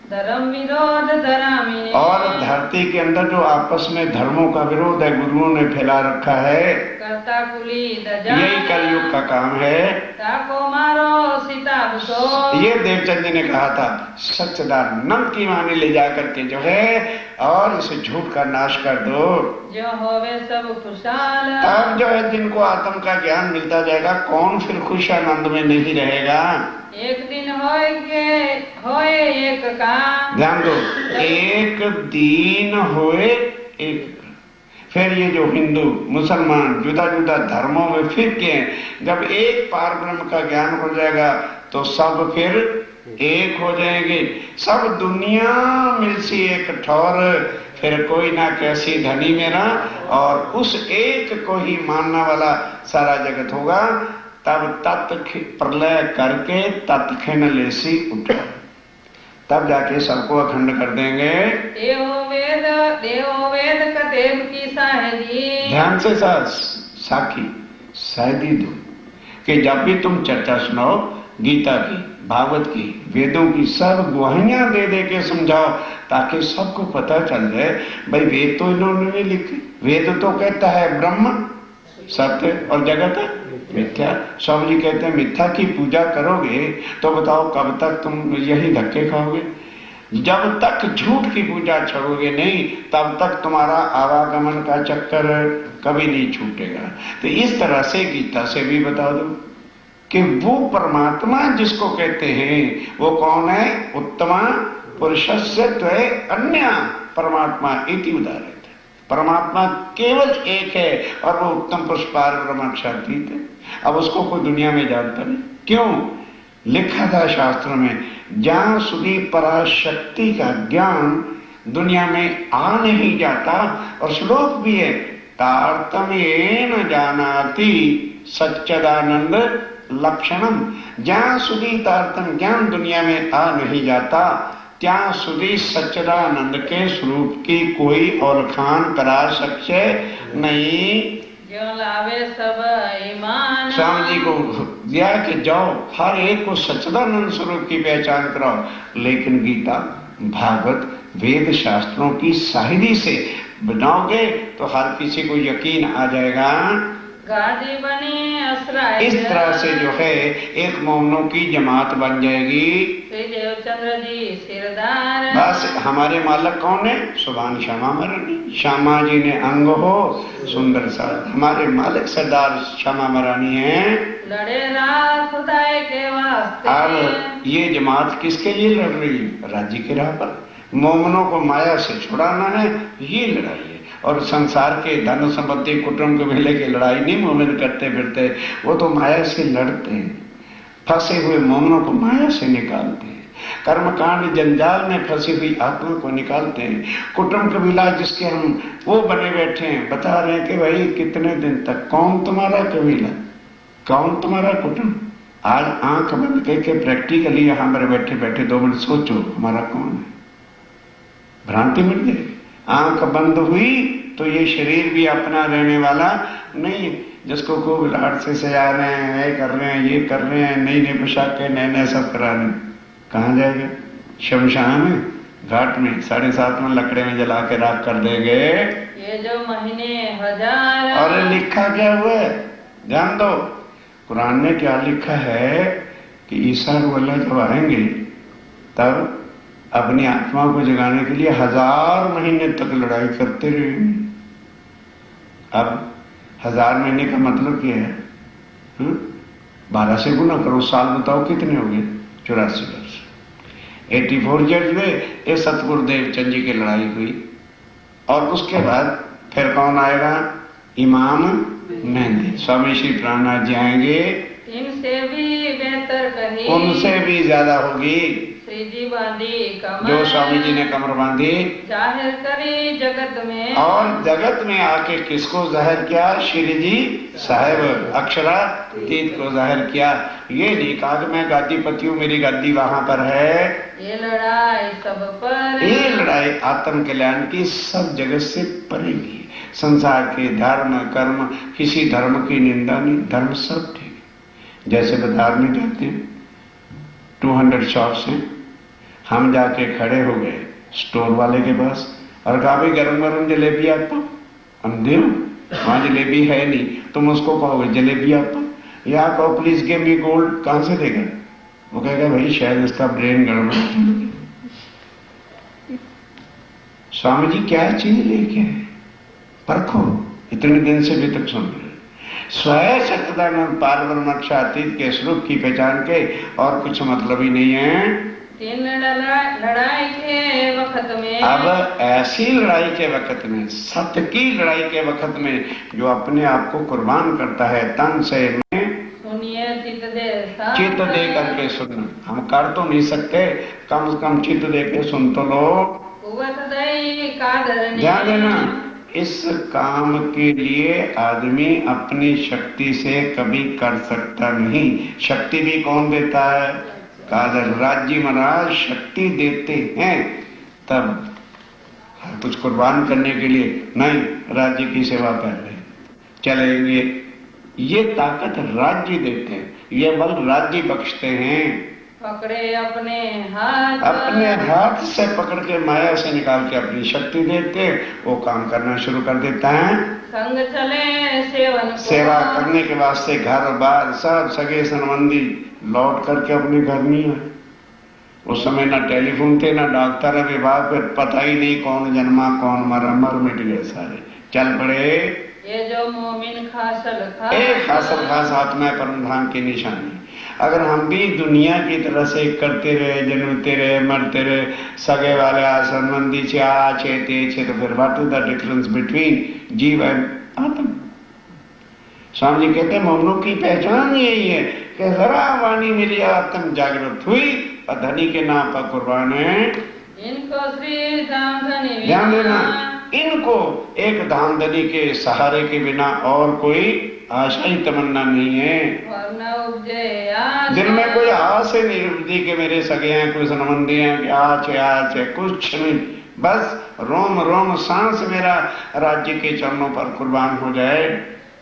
धर्म विरोध धरामी, और धरती के अंदर जो आपस में धर्मों का विरोध है गुरुओं ने फैला रखा है, करता कुली दजाल, यही कलयुग का काम है। ताको मारो सीता बुसो, ये देवचंद जी ने कहा था सच्चिदानंद की वाणी ले जा करके जो है और इसे झूठ का नाश कर दो। जो होवे सब खुशहाल, तब जो है जिनको आत्म का ज्ञान मिलता जाएगा, कौन फिर खुश आनंद में नहीं रहेगा? एक दिन होए एक काम, ध्यान दो, एक दिन होए एक। फिर ये जो हिंदू मुसलमान जुदा जुदा धर्मों में फिर के हैं, जब एक पार ब्रह्म का ज्ञान हो जाएगा तो सब फिर एक हो जाएंगे। सब दुनिया मिलसी एक ठौर, फिर कोई ना कैसी धनी मेरा, और उस एक को ही मानने वाला सारा जगत होगा। तब तत् प्रलय करके तत्खिन लेसी उठा, तब जाके सबको अखंड कर देंगे। देवो वेद कतेब की साहेदी, ध्यान से साखी शायदी दो कि जब भी तुम चर्चा सुनाओ गीता की, भागवत की, वेदों की, सब गुहाइयां दे दे के समझाओ, ताकि सबको पता चल जाए भाई वेद तो इन्होंने नहीं लिखे। वेद तो कहता है ब्रह्म सत्य और जगत मिथ्या। स्वामी जी कहते हैं मिथ्या की पूजा करोगे तो बताओ कब तक तुम यही धक्के खाओगे? जब तक झूठ की पूजा छोड़ोगे नहीं, तब तक तुम्हारा आवागमन का चक्कर कभी नहीं छूटेगा। तो इस तरह से गीता से भी बता दो, कि वो परमात्मा जिसको कहते हैं वो कौन है? उत्तमा पुरुषस्य त्वय अन्य परमात्मा इति उदाहरण। परमात्मा केवल एक है और वो उत्तम पुरुष पार ब्रह्म अक्षरातीत है। अब उसको कोई दुनिया में जानता नहीं। क्यों? लिखा था शास्त्रों में, जहां सुधी पराशक्ति का ज्ञान दुनिया में आ नहीं जाता, और श्लोक भी है, तारतम्येन जानाति सच्चिदानंद लक्षणम। जहां सुधी तारतम्य ज्ञान दुनिया में आ नहीं जाता, ત્યાં સુધી सच्चिदानंद के स्वरूप की कोई ओळखाण करा सकते नहीं। जो लावे सब ईमान। स्वामी जी को दिया कि जाओ हर एक को सच्चिदानंद स्वरूप की पहचान कराओ। लेकिन गीता, भागवत, वेद शास्त्रों की साहिदी से बनाओगे तो हर किसी को यकीन आ जाएगा। गादी बनी असराय। इस तरह से जो है एक मोमनों की जमात बन जाएगी। श्री देवचंद्र जी सिरदार। बस हमारे मालक कौन है? सुभान श्यामा महारानी। श्यामा जी ने अंग हो सुंदर सा, हमारे मालिक सरदार श्यामा महारानी है। लड़े रात खुदाई के वास्ते। और ये जमात किसके लिए लड़ रही है? राज्य के राह पर। मोमनों को माया से छुड़ाना है, ये लड़ाई है। और संसार के धन संपत्ति कुटुंब को मिले की लड़ाई नहीं मोमिन करते फिरते, वो तो माया से लड़ते हैं। फंसे हुए मोमनों को माया से निकालते हैं। कर्मकांड जंजाल में फंसी हुई आत्मा को निकालते हैं। कुटुंब कबीला जिसके हम वो बने बैठे हैं, बता रहे हैं कि भाई कितने दिन तक, कौन तुम्हारा कबीला, कौन तुम्हारा कुटुंब? आज आंख बंद करके प्रैक्टिकली यहां पर बैठे बैठे 2 मिनट सोचो हमारा कौन है। भ्रांति मिल जाएगी। आंख बंद हुई तो ये शरीर भी अपना रहने वाला नहीं। जिसको खूब लाड से सजा रहे हैं, ये कर रहे हैं, ये कर रहे हैं, नई नई पोशाकें, नए नए सब करा रहे हैं, कहाँ जाएगा? शमशान घाट में 7:30 में लकड़े में जला के राख कर देंगे। ये जो महीने हजार। और लिखा क्या हुआ है ध्यान दो, कुरान में क्या लिखा है कि ईसा वाला जब आएंगे तब अपनी आत्मा को जगाने के लिए 1000 महीने तक लड़ाई करते रहेंगे। अब 1000 महीने का मतलब क्या है? 12 से गुना करो, साल बताओ कितने हो गए? 84 वर्ष। 84 ईयर्स में ये सतगुरुदेव चंद जी की लड़ाई हुई। और उसके बाद फिर कौन आएगा? इमाम मेहंदी स्वामी श्री प्राणनाथ जी आएंगे। इनसे भी बेहतर कहीं, उनसे भी ज्यादा होगी। श्री जी बांधी कमर, जो स्वामी जी ने कमर बांधी, जाहिर करी जगत में। और जगत में आके किसको जाहिर किया? श्री जी साहेब अक्षरातीत को जाहिर किया। ये नहीं कहा कि मैं गादीपति हूँ, मेरी गादी वहां पर है। ये लड़ाई सब पर, ये लड़ाई आत्म कल्याण की सब जगत से परे की। संसार के धर्म कर्म, किसी धर्म की निंदा नहीं, धर्म सब ठीक। जैसे बाजार में जाते हैं 200 शॉप्स हैं, हम जाके खड़े हो गए स्टोर वाले के पास और कहा भाई गरम गरम जलेबी आपको हम दे, वहां जलेबी है नहीं, तुम उसको कहोगे जलेबी आपको, या कहो प्लीज गिव मी गोल्ड, कहां से देगा? वो कहेगा भाई शायद इसका ब्रेन गड़बड़। स्वामी जी क्या चीज लेके आए परखो, इतने दिन से भी तक सुन रहे। स्वयं सच्चिदानंद पार ब्रह्म अक्षरातीत के स्वरूप की पहचान के और कुछ मतलब ही नहीं है। तीन लड़ाई के वक्त में, अब ऐसी लड़ाई के वक्त में, सत्य की लड़ाई के वक्त में जो अपने आप को कुर्बान करता है तन से, सुनिए चित्त दे करके सुनना। हम कर तो नहीं सकते, कम से कम चित्त दे के सुन तो लो। ध्यान देना, इस काम के लिए आदमी अपनी शक्ति से कभी कर सकता नहीं। शक्ति भी कौन देता है? कादर राज्य महाराज शक्ति देते हैं, तब कुछ कुर्बान करने के लिए नहीं, राज्य की सेवा कर रहे चलेंगे। ये ताकत राज्य देते हैं, ये बल राज्य बख्शते हैं। पकड़े अपने हाथ से पकड़ के माया से निकाल के अपनी शक्ति देते, वो काम करना शुरू कर देता है। संग चले सेवन को, सेवा करने के वास्ते घर बार सब सगे संबंधी लौट करके अपने घर नहीं है। उस समय ना टेलीफोन थे ना डॉक्टर, विभाग पे पता ही नहीं कौन जन्मा कौन मरा, मर मिट गए सारे, चल पड़े। ये जो मोमिन खासल खास हाथ में परम धाम की निशानी। अगर हम भी दुनिया की तरह से करते रहे, जन्मते रहे, मरते रहे, सगे वाले संबंधी से आछे ते, तो फिर what is the difference between जीव एंड आत्म? स्वामी जी कहते हैं मौनों की पहचान यही है कि जरा वाणी मिली आत्म जागृत हुई और धनी के नाम पर कुर्बान है। इनको श्री धाम धनी ध्यान देना, इनको एक धामधनी के सहारे के बिना और कोई आशा ही तमन्ना नहीं है। और न उपजे आस। दिल में कोई आस ही नहीं उपजी कि मेरे सगे हैं, कोई संबंधी हैं कि आज है, कुछ नहीं। बस रोम रोम सांस मेरा राज्य के चरणों पर कुर्बान हो जाए।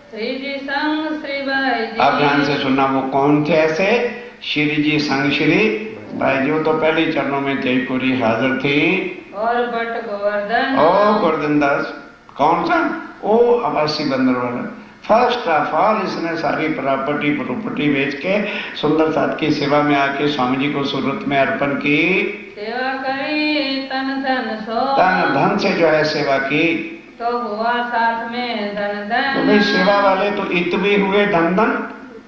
श्री जी संग श्री भाई जी। आप ध्यान से सुनना, वो कौन थे ऐसे? श्री जी संग श्री भाई जी, तो पहले चरणों में जयपुरी हाजिर थी। और भट्ट गोवर्धन। ओ गोवर्धन दास कौन सा? ओ आवासी बंदर वाला। फर्स्ट ऑफ ऑल इसने सारी प्रॉपर्टी बेच के सुंदर साथ की सेवा में आके स्वामी जी को सूरत में अर्पण की। सेवा करी तन धन सो। तन धन से जो है सेवा की, तो हुआ साथ में धन धन। तो भाई सेवा वाले तो इत भी हुए धन धन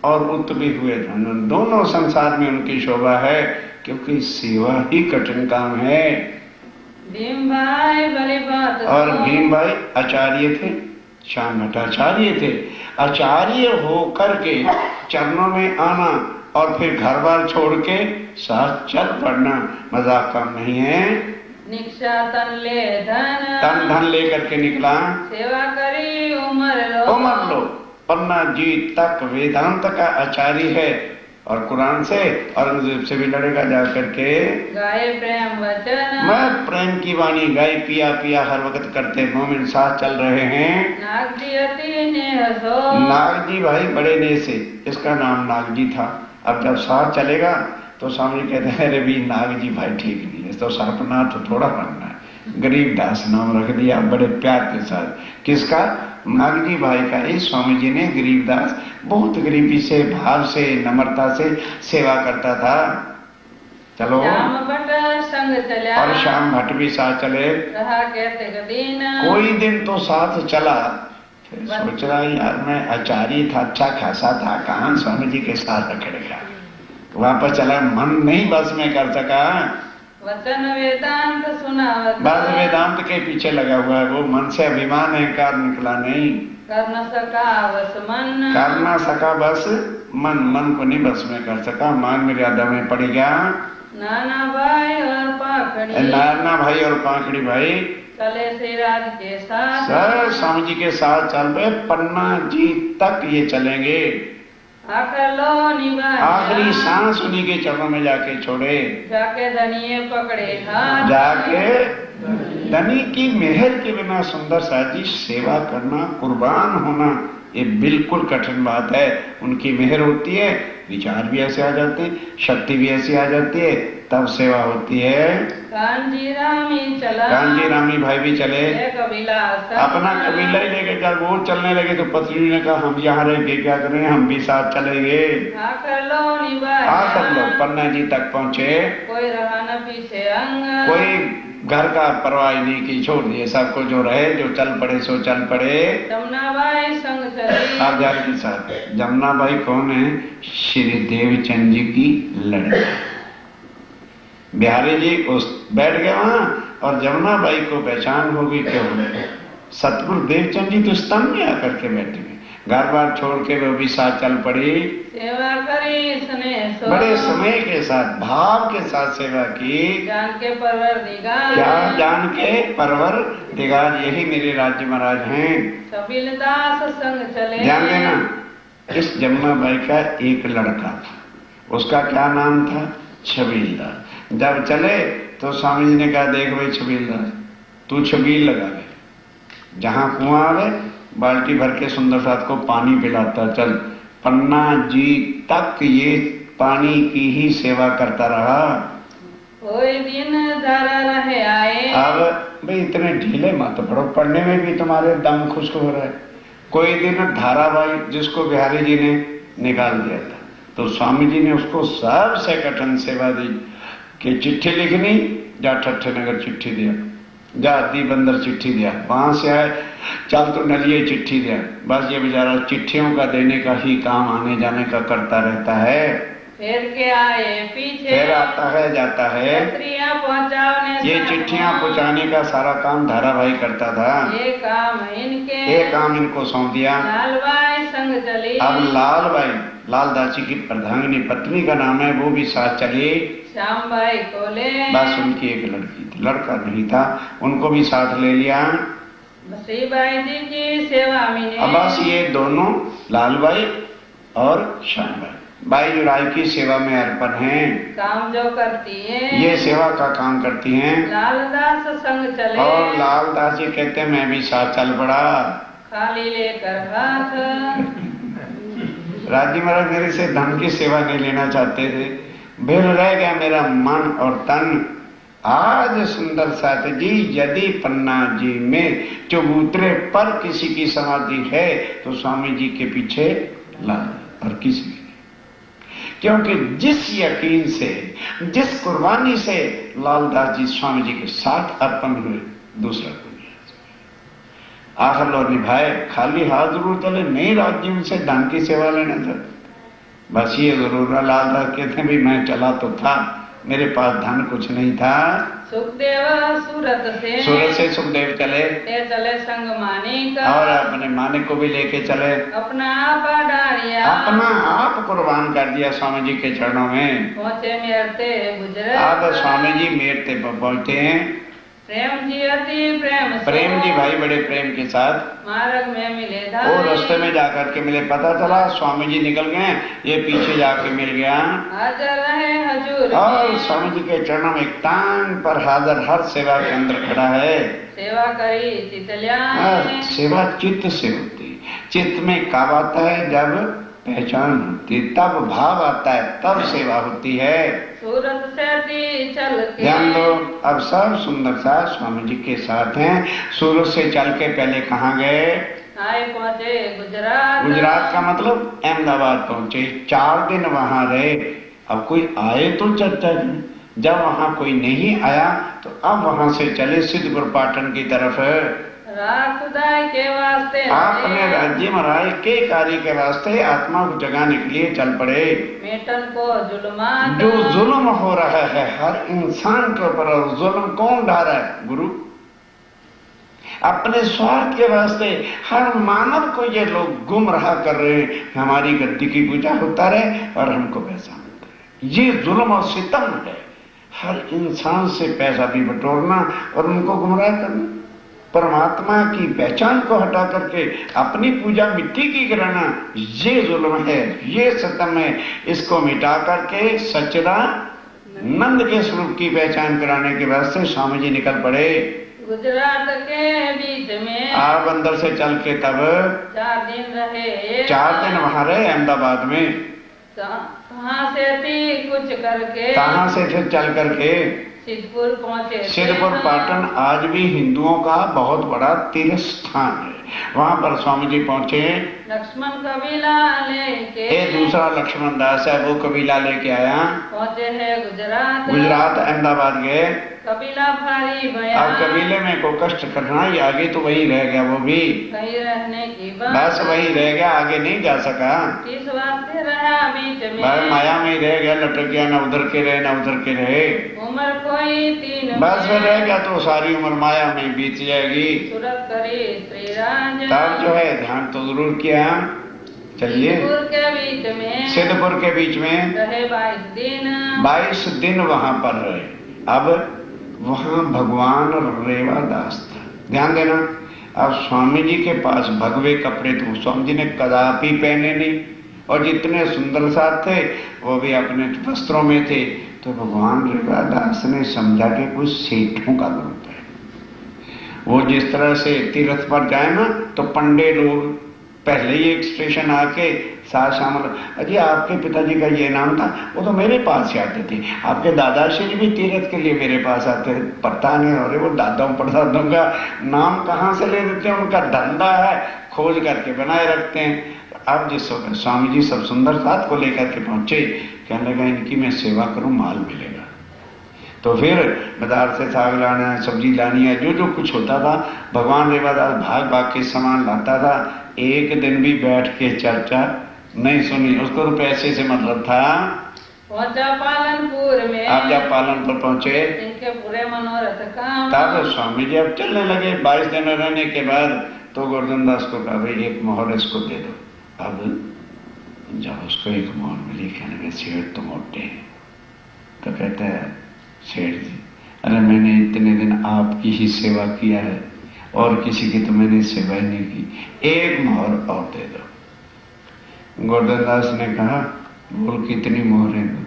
और उत भी हुए धन धन। दोनों संसार में उनकी शोभा है, क्योंकि सेवा ही कठिन काम है। भीम भाई भली बात। और भीम भाई आचार्य थे, श्याम भट्टाचार्य थे। आचार्य होकर के चरणों में आना और फिर घर बार छोड़ के साथ चल पड़ना मजाक काम नहीं है। निक्षा तन ले धन। तन धन लेकर के निकला। सेवा करी उमर लो। पन्ना जी तक वेदांत का आचार्य है और कुरान से औरंगजेब से भी लड़ेगा जा करके। गाये प्रेम वचन। मैं प्रेम की वाणी गाय पिया पिया हर वक्त करते मोमिन साथ चल रहे हैं। नाग जी अति नेह सो। नाग जी भाई बड़े ने से, इसका नाम नाग जी था। अब जब साथ चलेगा तो स्वामी कहते हैं अरे भी नाग जी भाई ठीक नहीं है, तो सरपना तो थोड़ा बनना है। गरीबदास नाम रख दिया बड़े प्यार के साथ। किसका? नाग जी भाई का ही। स्वामी जी ने गरीबदास बहुत गरीबी से, भाव से, नम्रता से सेवा करता था। चलो श्याम भट्ट संग चला। और श्याम भट्ट भी साथ चले। रहा कहते दिन। कोई दिन तो साथ चला, फिर सोच रहा यार मैं आचार्य था, अच्छा खासा था, कहाँ स्वामी जी के साथ रखेगा। वापस चला, मन नहीं बस में कर सका। वचन वेदांत सुनावत। बस वेदांत के पीछे लगा हुआ है वो, मन से अभिमान अहंकार निकला नहीं। कर न सका बस मन। कर ना सका बस मन, मन को नहीं बस में कर सका, मान मर्यादा में पड़ गया। नाना भाई और पाखड़ी। नाना भाई और पाखड़ी भाई चले श्री राज के साथ। सर स्वामी जी के साथ चल पे पन्ना जी तक ये चलेंगे। आकर लो निभाया। आखिरी सांस उन्हीं के चरणों में जाके छोड़े। जाके धनिये पकड़े हाथ। जाके धनी की मेहर के बिना सुंदर साजी सेवा करना, कुर्बान होना, ये बिल्कुल कठिन बात है। उनकी मेहर होती है, विचार भी ऐसे आ जाते हैं, शक्ति भी ऐसी आ जाती है, तब सेवा होती है। कांजी रामी चला। कांजी रामी भाई भी चले। कबीला अपना कबीला ही लेके जब वो चलने लगे तो पत्नी ने कहा हम यहाँ रह के क्या करें, हम भी साथ चलेंगे। आकर लो निभाया। आकर लो पन्ना जी तक पहुँचे। कोई रहा न पीछे अंग। कोई घर का परवाह नहीं की, छोड़ दिए सबको, जो रहे जो चल पड़े सो चल पड़े। जमुना बाई संग चली। आप जान के साथ। जमुना बाई कौन है? श्री देवचंद जी की लड़की। बिहारी जी उस बैठ गए वहां और जमुना बाई को पहचान होगी क्यों? सतगुरु देवचंद जी तो स्तंभ में आकर के बैठे हुए, घर बार छोड़ के वो भी साथ चल पड़ी। सेवा करी इसने सो। बड़े समय के साथ, भाव के साथ सेवा की। जान के परवर दिगार। क्या जान के परवर दिगार, यही मेरे राज्य महाराज हैं। छबील दास संग चले। ध्यान देना, इस जमुना बाई का एक लड़का था, उसका क्या नाम था? छबील दास। जब चले तो स्वामी जी ने कहा देख भाई छबील दास, तू छबील लगा ले, जहां कुआं आवे बाल्टी भर के सुंदर साथ को पानी पिलाता चल। पन्ना जी तक ये पानी की ही सेवा करता रहा। कोई दिन धारा रहे आए। अब भाई इतने ढीले मत पड़ो, पढ़ने में भी तुम्हारे दम खुश्क हो रहा है। कोई दिन धाराबाई जिसको बिहारी जी ने निकाल दिया था, तो स्वामी जी ने उसको सबसे कठिन सेवा दी कि चिट्ठी लिखनी, जा ठट्ठे नगर चिट्ठी दिया, जा दी बंदर चिट्ठी दिया, वहां से आए चल तो नलिए चिट्ठी दिया। बस ये बेचारा चिट्ठियों का देने का ही काम आने जाने का करता रहता है। फिर के आए पीछे, फिर आता है जाता है। पत्रियां पहुंचाने, ये चिट्ठियां पहुंचाने का सारा काम धाराभाई करता था। ये काम इनके, ये काम इनको सौंप दिया। लालबाई संग चली, अब लालबाई, लालदास जी की प्रधानी पत्नी का नाम है, वो भी साथ चली। श्यामबाई को ले, बस उनकी एक लड़की थी, लड़का नहीं था, उनको भी साथ ले लिया। श्रीबाई जी की सेवा में, अब बस ये दोनों लालबाई और श्यामबाई बाईजोराय की सेवा में अर्पण हैं। काम जो करती है, ये सेवा का काम करती हैं। लालदास संग चले, और लालदास जी कहते हैं मैं भी साथ चल पड़ा। खाली लेकर हाथ, राजी महाराज मेरे से धन की सेवा नहीं लेना चाहते थे, भेल रह गया मेरा मन और तन। आज सुंदर साथ जी यदि पन्ना जी में चबूतरे पर किसी की समाधि है तो स्वामी जी के पीछे लाल, और किसी की नहीं। क्योंकि जिस यकीन से, जिस कुर्बानी से लालदास जी स्वामी जी के साथ अर्पण हुए, दूसरा कोई नहीं। आखिर लो निभाए, खाली हाथ जरूर चले, नहीं राज्य उनसे धन की सेवा लेने से। बस ये जरूर लालदास कहते हैं भी मैं चला तो था, मेरे पास धन कुछ नहीं था। सुखदेव सूरत से सुखदेव चले, ये चले संग मानिक, और अपने मानिक को भी लेके चले। अपना आप डारिया, अपना आप कुर्बान कर दिया स्वामी जी के चरणों में। पहुंचे मेरते गुजरे, अब स्वामी जी मेरते पर पहुंचे हैं। प्रेम जी अति प्रेम से, प्रेम जी भाई बड़े प्रेम के साथ मार्ग में मिले वो धारी, रास्ते में जाकर के मिले, पता चला स्वामी जी निकल गए, ये पीछे जाके मिल गया। हाजर रहे हजूर और में, स्वामी जी के चरणों में टांग पर हाजिर हर सेवा के अंदर खड़ा है। सेवा करी चितलिया, सेवा चित्त से होती, चित्त में कब आता है जब पहचान होती, तब भाव आता है, तब सेवा होती है। सूरत से दी चल के, ध्यान दो, अब सब सुंदर सा स्वामी जी के साथ हैं। सूरत से चल के पहले कहाँ गए? आए पहुंचे गुजरात, गुजरात का मतलब अहमदाबाद पहुंचे, 4 दिन वहां रहे। अब कोई आए तो चर्चा नहीं, जब वहां कोई नहीं आया तो अब वहां से चले सिद्धपुर पाटन की तरफ। खुदाई के वास्ते, आपने राज्य महाराज के कार्य के वास्ते आत्मा को जगाने के लिए चल पड़े। मेटन को जुल्मात, जो जुल्म हो रहा है हर इंसान के ऊपर, जुल्म कौन ढा रहा है? गुरु। अपने स्वार्थ के वास्ते हर मानव को ये लोग गुमराह कर रहे हैं, हमारी गद्दी की पूजा होता रहे और हमको पैसा मिलता है। ये जुल्म और सितम है, हर इंसान से पैसा भी बटोरना और उनको गुमराह करना। परमात्मा की पहचान को हटा करके अपनी पूजा मिट्टी की कराना, ये जुल्म है, ये सतम है। इसको मिटा करके सच्चिदानंद के स्वरूप की पहचान कराने के वास्ते स्वामी जी निकल पड़े। गुजरात के बीच में आप अंदर से चल के तब 4 दिन रहे, 4 दिन वहां रहे अहमदाबाद में। कहाँ से थी कुछ करके, कहां से फिर चल करके सिद्धपुर पहुंचे। सिद्धपुर पाटन आज भी हिंदुओं का बहुत बड़ा तीर्थ स्थान है। वहां पर स्वामी जी पहुंचे। लक्ष्मण कबीला लेके, ये दूसरा लक्ष्मण दास है, वो कबीला लेके आया। पहुंचे है गुजरात, गुजरात अहमदाबाद गए। कबीला भारी भया, अब कबीले में को कष्ट करना ही, आगे तो वही रह गया, वो भी कहीं रहने की बात, बस वही रह गया, आगे नहीं जा सका। किस वास्ते रहा बीच में, बस माया में ही रह गया, लटक गया, न उधर के रहे न उधर के रहे। उम्र कोई 3 बस में रह गया तो सारी उम्र माया में बीत जाएगी। सूरत करी श्री राज, तब जो है ध्यान तो जरूर किया। चलिए सिद्धपुर के बीच में, सिद्धपुर के बीच में रहे 22 दिन, 22 दिन वहां पर रहे। अब वहां भगवान रेवादास था, ध्यान देना। अब स्वामी जी के पास भगवे कपड़े तो स्वामी जी ने कदापि पहने नहीं, और जितने सुंदर साथ थे वो भी अपने वस्त्रों में थे। तो भगवान रेवादास ने समझा कि कुछ सेठों का ग्रुप है। वो जिस तरह से तीर्थ पर जाए ना तो पंडे लोग पहले ही एक स्टेशन आके साथ शामिल, अजी आपके पिताजी का ये नाम था, वो तो मेरे पास ही आते थे। आपके दादाश्री भी तीर्थ के लिए मेरे पास आते थे। पता नहीं हो रहे वो दादाओं परदादों का नाम कहाँ से ले देते हैं, उनका धंधा है, खोज करके बनाए रखते हैं। अब जिस वक्त स्वामी जी सब सुंदर साथ को लेकर के पहुंचे, कहने लगा इनकी मैं सेवा करूं, माल मिलेगा। तो फिर बाजार से साग लाना है, सब्जी लानी है, जो जो कुछ होता था भगवान रेवादास भाग भाग के सामान लाता था। एक दिन भी बैठ के चर्चा नहीं सुनी, उसको तो पैसे से मतलब था। पहुंचा पालनपुर में। आप जब पालनपुर पहुंचे इनके पूरे मनोरथ काम। तब स्वामी जी अब चलने लगे। 22 दिन रहने के बाद तो गोवर्धन दास को कहा, भाई एक मोहर इसको दे दो। अब जब उसको एक मोहर मिली, कहने लगे सेठ तो मोटे हैं। तो कहता है, सेठ जी अरे मैंने इतने दिन आपकी ही सेवा किया है और किसी की तो मैंने सेवा ही नहीं की, एक मोहर और दे दो। गोवर्धन दास ने कहा, बोल कितनी मोहरें दो?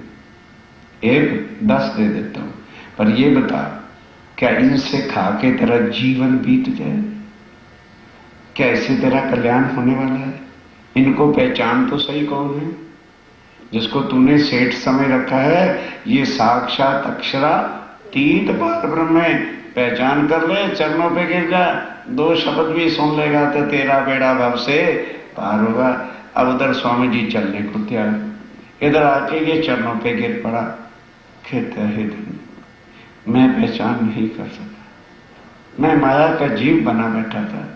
एक 10 दे देता हूं, पर ये बता क्या इनसे खा के तेरा जीवन बीत जाए? क्या इससे तेरा कल्याण होने वाला है? इनको पहचान तो सही कौन है जिसको तूने सेठ समय रखा है? ये साक्षात अक्षरातीत परब्रह्म है। पहचान कर ले, चरणों पे गिर जा, 2 शब्द भी सुन लेगा तो तेरा बेड़ा भव से पार होगा। अब उधर स्वामी जी चलने को तैयार, इधर आके ये चरणों पे गिर पड़ा। कहता है, मैं पहचान नहीं कर सका, मैं माया का जीव बना बैठा था,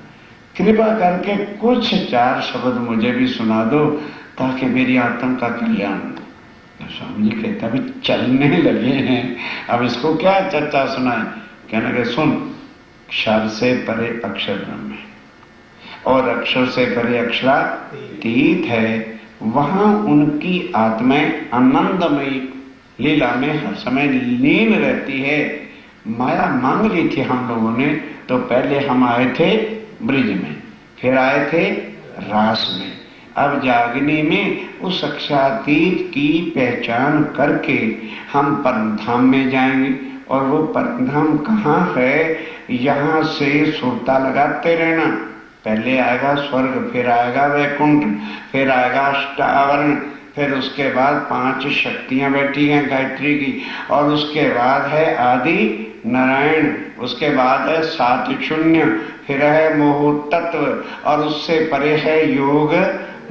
कृपा करके कुछ 4 शब्द मुझे भी सुना दो ताकि मेरी आत्मा का कल्याण हो। स्वामी जी कहता है, चलने लगे हैं, अब इसको क्या चर्चा सुनाए? कहने लगे, सुन, क्षर से परे अक्षर ब्रह्म है और अक्षर से परे अक्षरातीत है। वहां उनकी आत्माएं आनंदमयी लीला में हर समय लीन रहती है। माया मांग ली थी हम लोगों ने, तो पहले हम आए थे ब्रिज में, फिर आए थे रास में, अब जागने में उस अक्षरातीत की पहचान करके हम परम धाम में जाएंगे। और वो परम धाम कहाँ है? यहाँ से सुरता लगाते रहना। पहले आएगा स्वर्ग, फिर आएगा वैकुंठ, फिर आएगा अष्टावरण, फिर उसके बाद 5 शक्तियां बैठी हैं गायत्री की, और उसके बाद है आदि नारायण, उसके बाद है 7 शून्य, फिर है मोह तत्व, और उससे परे है योग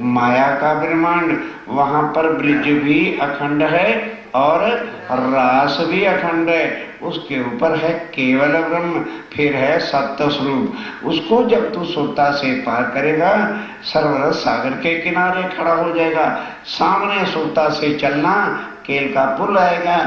माया का ब्रह्मांड। वहां पर ब्रिज भी अखंड है और रास भी अखंड है। उसके ऊपर है केवल ब्रह्म, फिर है सत्य स्वरूप। उसको जब तू सोता से पार करेगा, सरवर सागर के किनारे खड़ा हो जाएगा। सामने सोता से चलना, केल का पुल आएगा,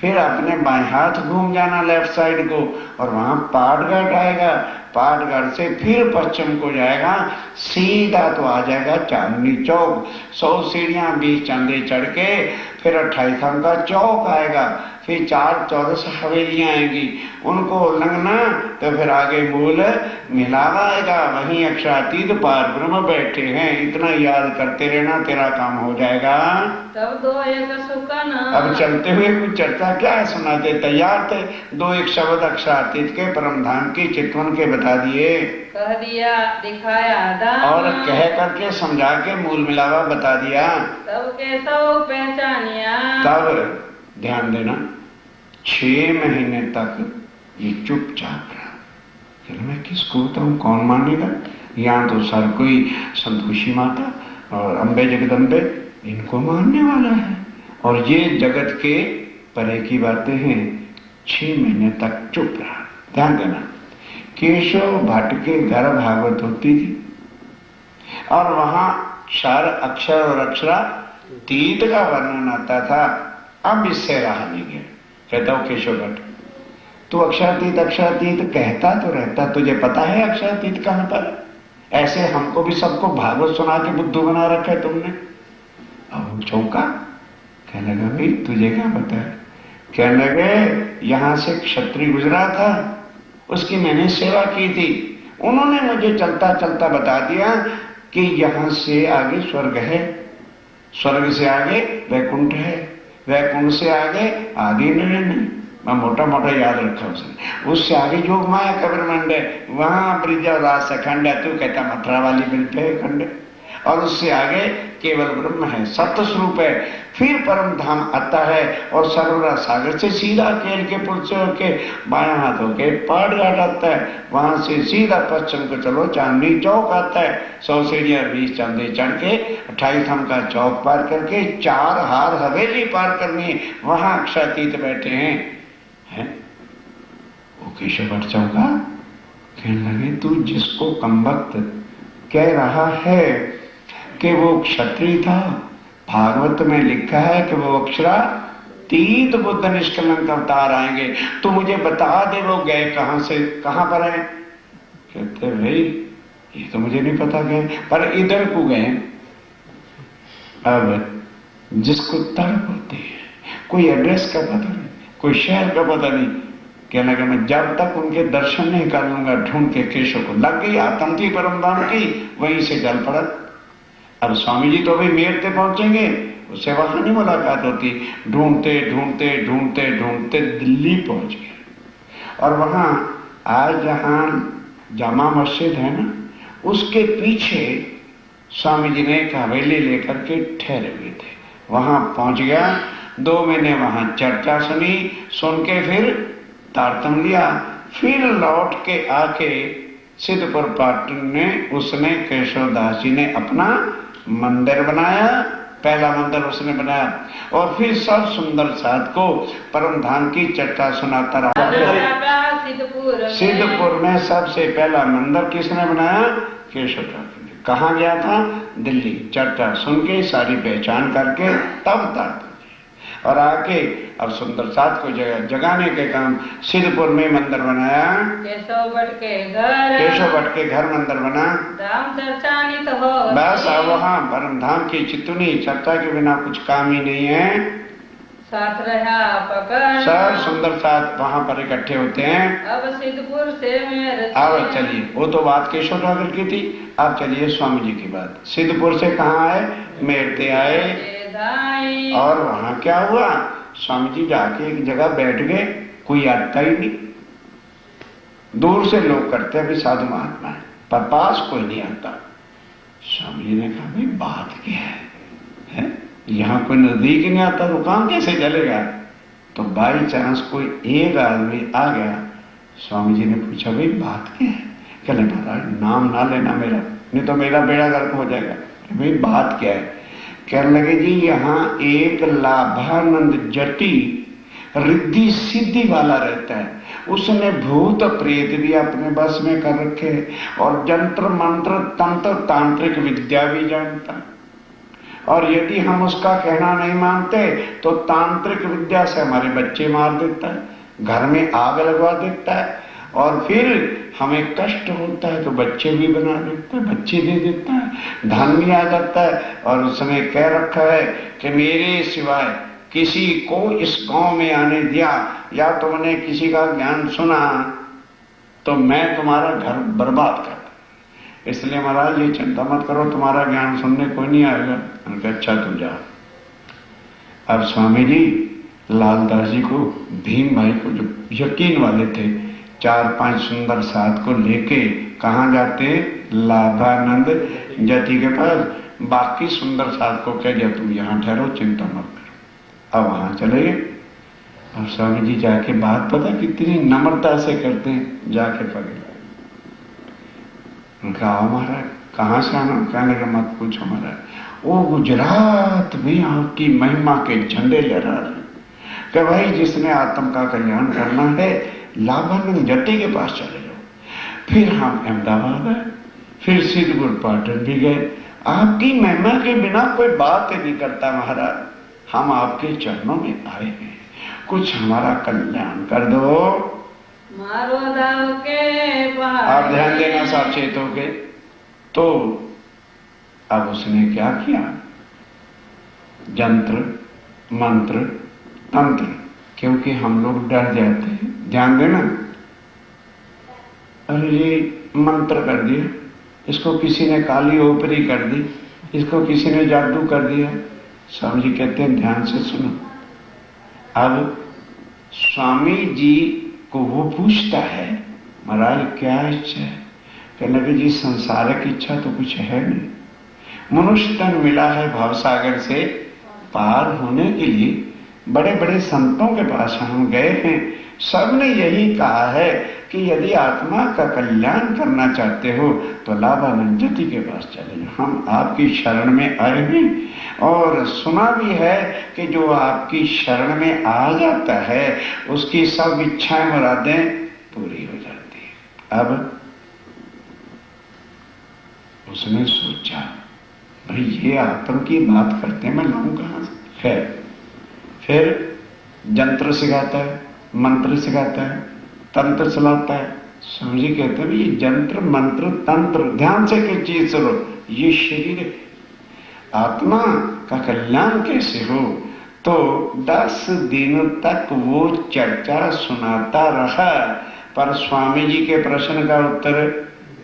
फिर अपने बाएं हाथ घूम जाना लेफ्ट साइड को, और वहां पाटघाट आएगा। पाटघाट से फिर पश्चिम को जाएगा, सीधा तो आ जाएगा चांदनी चौक। 100 सीढ़ियां 20 चांदे चढ़ के फिर 28 धाम का चौक आएगा, फिर 4 चौरस हवेलियां आएंगी, उनको उल्लंघना तो फिर आगे मूल मिलावा आएगा। वहीं अक्षरातीत पार ब्रह्म बैठे हैं। इतना याद करते रहना, तेरा काम हो जाएगा। तब 2 एक सुकन। अब चलते हुए कुछ चर्चा क्या है सुनाते तैयार थे। 2 एक शब्द अक्षरातीत के परम धाम की चितवन के बता दिए, कह दिया दिखाया दाम, और कह करके समझा के मूल मिलावा बता दिया। तब के सब पहचानिया। तब ध्यान देना, 6 महीने तक ये चुपचाप रहा। फिर मैं किसको बताऊं, कौन मानेगा? यहाँ तो सर कोई संतोषी माता और अम्बे जगदम्बे इनको मानने वाला है, और ये जगत के परे की बातें हैं। 6 महीने तक चुप रहा। ध्यान देना, केशव भट्ट के घर भागवत होती थी, और वहां क्षर अक्षर और अक्षरातीत का वर्णन आता था। अब इससे रहा नहीं गया। कहता हूं केशव भट्ट, तू अक्षरातीत अक्षरातीत कहता तो रहता, तुझे पता है अक्षरातीत कहां पर? ऐसे हमको भी सबको भागवत सुना के बुद्धू बना रखा है तुमने। अब चौंका, कहने लगा, भाई तुझे क्या पता है? कहने लगे, यहां से क्षत्रिय गुजरा था, उसकी मैंने सेवा की थी, उन्होंने मुझे चलता चलता बता दिया कि यहां से आगे स्वर्ग है, स्वर्ग से आगे वैकुंठ है, वैकुंठ से आगे आदि नारायण है। मैं मोटा मोटा याद रखा उससे आगे योग माया का ब्रह्मांड है, वहां ब्रिज और रास अखंड है। तू कहता मथुरा वाली ब्रिज पे खंड है, और उससे आगे केवल ब्रह्म है, सत्य स्वरूप है। फिर परम धाम आता है, और सरोवर सागर से सीधा केल के पुल से होके बाया हाथ होके पाटघाट आता है। वहां से सीधा पश्चिम को चलो, चांदनी चौक आता है। 100 सीढ़ियां 20 चांदे चढ़ के 28 धाम का चौक पार करके 4 हार हवेली पार करनी है। वहां अक्षरातीत बैठे हैं। वो केशव भट्ट चौंका, कहने लगे, तू जिसको कमबख्त कह रहा है कि वो क्षत्रिय था, भागवत में लिखा है कि वो अक्षरातीत बुद्ध निष्कलंक अवतार आएंगे। तो मुझे बता दे वो गए कहां से, कहां पर है? कहते भाई ये तो मुझे नहीं पता गए, पर इधर को गए। अब जिसको तड़प होती है, कोई एड्रेस का पता नहीं, कोई शहर का पता नहीं, कहने लगा मैं जब तक उनके दर्शन नहीं कर लूंगा ढूंढ के केशव को। लग गई आत्म थी परम धाम की, वहीं से जल पड़ा। अब स्वामी जी तो अभी मेरते पहुंचेंगे, उससे वहां नहीं मुलाकात होती। ढूंढते ढूंढते ढूंढते ढूंढते दिल्ली पहुंच गए। और वहां आज जहां जामा मस्जिद है ना, उसके पीछे स्वामी जी ने एक हवेली लेकर के ठहरे हुए थे। वहां पहुंच गया, 2 महीने वहां चर्चा सुनी, सुन के फिर तारतम लिया, फिर लौट के आके सिद्धपुर पाटन में उसने केशवदास जी ने अपना मंदिर बनाया। पहला मंदिर उसने बनाया और फिर सब सुंदर साध को परम धाम की चर्चा सुनाता रहा। सिद्धपुर में सबसे पहला मंदिर किसने बनाया? केशवदास जी। कहाँ गया था? दिल्ली। चर्चा सुन के सारी पहचान करके तब तक और आके अब सुंदर साथ को जगाने के काम सिद्धपुर में मंदिर बनाया। केशव भट्ट के घर मंदिर बना। धाम चर्चा नहीं तो हो बस अब वहाँ परम धाम की चितुनी चर्चा के बिना कुछ काम ही नहीं है। साथ रहा पकड़ सब सुंदर साथ वहाँ पर इकट्ठे होते हैं। अब सिद्धपुर से मेरे अब चलिए, वो तो बात केशव ठाकुर की थी। अब चलिए स्वामी जी की बात। सिद्धपुर से कहाँ आए? मेरते आए। और वहां क्या हुआ? स्वामी जी जाके एक जगह बैठ गए, कोई आता ही नहीं। दूर से लोग करते हैं भी साधु महात्मा है, पर पास कोई नहीं आता। स्वामी जी ने कहा भाई बात क्या है? यहाँ कोई नजदीक नहीं आता तो काम कैसे चलेगा? तो बाई चांस कोई एक आदमी आ गया। स्वामी जी ने पूछा भाई बात क्या है? कहने महाराज नाम ना लेना मेरा, नहीं तो मेरा बेड़ा गर्क हो जाएगा। भाई बात क्या है? कहने लगे जी यहाँ एक लाभानंद जटी रिद्धि सिद्धि वाला रहता है, उसने भूत प्रेत भी अपने बस में कर रखे और जंत्र मंत्र तंत्र तांत्रिक विद्या भी जानता है। और यदि हम उसका कहना नहीं मानते तो तांत्रिक विद्या से हमारे बच्चे मार देता है, घर में आग लगवा देता है, और फिर हमें कष्ट होता है तो बच्चे भी बना देता है, बच्चे दे देता है, धन भी आ जाता है। और उसने कह रखा है कि मेरे सिवाय किसी को इस गांव में आने दिया या तुमने किसी का ज्ञान सुना तो मैं तुम्हारा घर बर्बाद कर दूं। इसलिए महाराज ये चिंता मत करो, तुम्हारा ज्ञान सुनने कोई नहीं आएगा। उनका अच्छा तुम जाओ। अब स्वामी जी लालदास जी को, भीम भाई को, जो यकीन वाले थे, 4-5 सुंदर साथ को लेके कहाँ जाते? लाभानंद जति के पास। बाकी सुंदर साथ को कह दिया तुम यहाँ ठहरो, चिंता मत करो। अब वहां चले गए और स्वामी जी जाके बात पता कितनी नम्रता से करते हैं, जाके पकड़ उनका आओ महाराज कहाँ से आना? कहने का मत पूछो महाराज, वो गुजरात में आपकी महिमा के झंडे लहरा रहे कि भाई जिसने आत्म का कल्याण करना है लाभानंद जट्टी के पास चले जाओ। फिर हम अहमदाबाद आए, फिर सिद्धपुर पाटन भी गए। आपकी महिमा के बिना कोई बात नहीं करता महाराज, हम आपके चरणों में आए हैं, कुछ हमारा कल्याण कर दो। मारो दाव के आप ध्यान देना साचेत हो के। तो अब उसने क्या किया? जंत्र मंत्र तंत्र, क्योंकि हम लोग डर जाते हैं, ध्यान देना। अरे ये मंत्र कर दिया, इसको किसी ने काली ओपरी कर दी, इसको किसी ने जादू कर दिया। स्वामी जी कहते हैं ध्यान से सुनो। अब स्वामी जी को वो पूछता है महाराज क्या इच्छा है? कहने लगे जी संसारिक इच्छा तो कुछ है नहीं, मनुष्य तन मिला है भवसागर से पार होने के लिए। बड़े बड़े संतों के पास हम गए हैं, सबने यही कहा है कि यदि आत्मा का कल्याण करना चाहते हो तो लाभानंद जति के पास चले जाओ। हम आपकी शरण में आए हैं और सुना भी है कि जो आपकी शरण में आ जाता है उसकी सब इच्छाएं मुरादें पूरी हो जाती है। अब उसने सोचा भाई ये आत्म की बात करते हैं, मैं लाऊं कहां से? खैर, फिर जंत्र सिखाता है, मंत्र सिखाता है, तंत्र चलाता है। स्वामी जी कहते हैं ये जंत्र मंत्र तंत्र ध्यान से कोई चीज सुनो, ये शरीर है। आत्मा का कल्याण कैसे हो? तो 10 दिन तक वो चर्चा सुनाता रहा, पर स्वामी जी के प्रश्न का उत्तर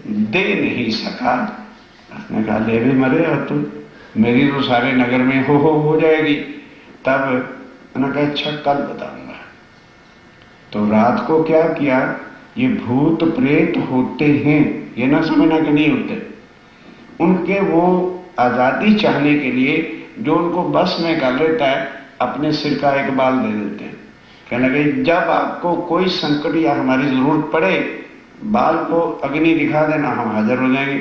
दे नहीं सका। उसने कहा ले भी मरे और तू, मेरी तो सारे नगर में हो जाएगी। तब उन्होंने कहा अच्छा कल बताऊंगा। तो रात को क्या किया, ये भूत प्रेत होते हैं, ये ना समझना कि नहीं होते, उनके वो आजादी चाहने के लिए जो उनको बस में कर लेता है, अपने सिर का एक बाल दे देते हैं। कहने लगे जब आपको कोई संकट या हमारी जरूरत पड़े, बाल को अग्नि दिखा देना, हम हाजिर हो जाएंगे।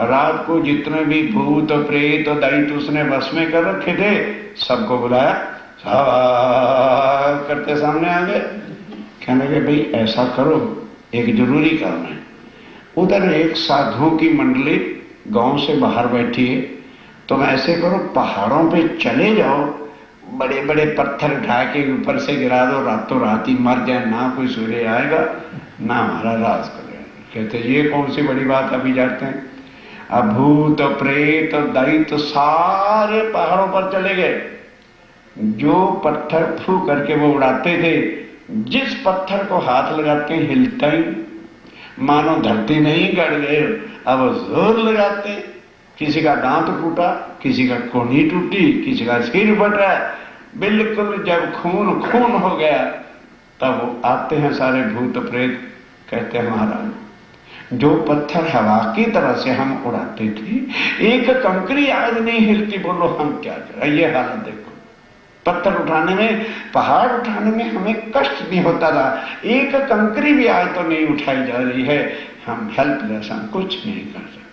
रात को जितने भी भूत प्रेत दैत्य उसने बस में कर रखे थे, सबको बुलाया, सब करते सामने आ गए। कहने लगे भाई ऐसा करो, एक जरूरी काम है। उधर एक साधुओं की मंडली गांव से बाहर बैठी है, तुम ऐसे करो पहाड़ों पे चले जाओ, बड़े बड़े पत्थर उठा के ऊपर से गिरा दो, रातों रात ही मर जाए, ना कोई सूर्य आएगा ना हमारा राज करेगा। कहते ये कौन सी बड़ी बात, अभी जाते हैं। अब भूत प्रेत दैत्य सारे पहाड़ों पर चले गए। जो पत्थर फू करके वो उड़ाते थे, जिस पत्थर को हाथ लगाते हिलता ही, मानो धरती नहीं गड़ गए। अब जोर लगाते, किसी का दांत टूटा, किसी का कोहनी टूटी, किसी का सिर फटा, बिल्कुल जब खून खून हो गया, तब वो आते हैं सारे भूत प्रेत। कहते हैं महाराज जो पत्थर हवा की तरह से हम उड़ाते थे, एक कंकरी आज नहीं हिलती, बोलो हम क्या करें? ये हालत देखो, पत्थर उठाने में, पहाड़ उठाने में हमें कष्ट नहीं होता था, एक कंकरी भी आज तो नहीं उठाई जा रही है, हम हेल्पलेस, हम कुछ नहीं कर सकते।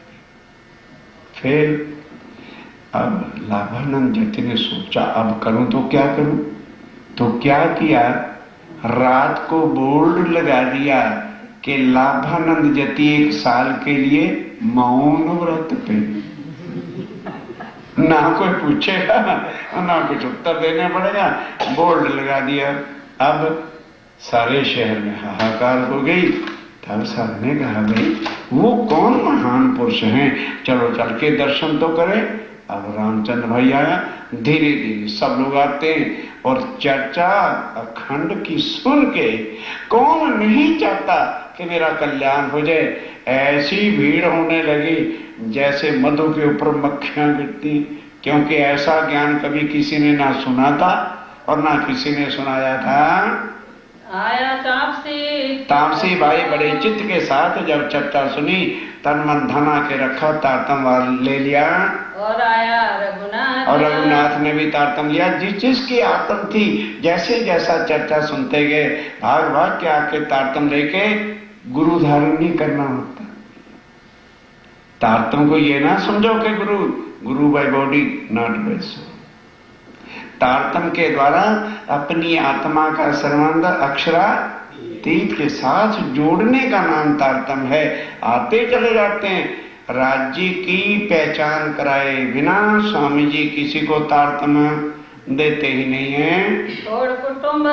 फिर अब लाभानंद जति ने सोचा अब करूं तो क्या करूं? तो क्या किया, रात को बोर्ड लगा दिया कि लाभानंद जति 1 साल के लिए मौन व्रत पे, ना कोई पूछेगा ना कुछ उत्तर देने पड़ेगा, बोर्ड लगा दिया। अब सारे शहर में हाहाकार हो गई। तब सबने कहा भाई वो कौन महान पुरुष हैं, चलो चल के दर्शन तो करें। अब रामचंद्र भाई आया, धीरे धीरे सब लोग आते हैं और चर्चा अखंड की सुन के, कौन नहीं चाहता कि मेरा कल्याण हो जाए। ऐसी भीड़ होने लगी जैसे मधु के ऊपर मक्खियां गिरती, क्योंकि ऐसा ज्ञान कभी किसी ने ना सुना था और ना किसी ने सुनाया था। आया तामसी भाई बड़े चित्त के साथ जब चर्चा सुनी, तन मन धना के रखा, तारतम ले लिया। और आया रघुनाथ, और रघुनाथ ने भी तारतम लिया। जिस जिसकी आत्म थी, जैसे जैसा चर्चा सुनते गए, भाग भाग के आके तारतम लेके गुरु धारण नहीं करना होता। तारतम को ये ना समझो कि गुरु by body, not by soul. Tartam के द्वारा अपनी आत्मा का सर्वांग अक्षरातीत के साथ जोड़ने का नाम तारतम है। आते चले जाते हैं, राज्य की पहचान कराए बिना स्वामी जी किसी को तारतम देते ही नहीं है। छोड़ कुटुंब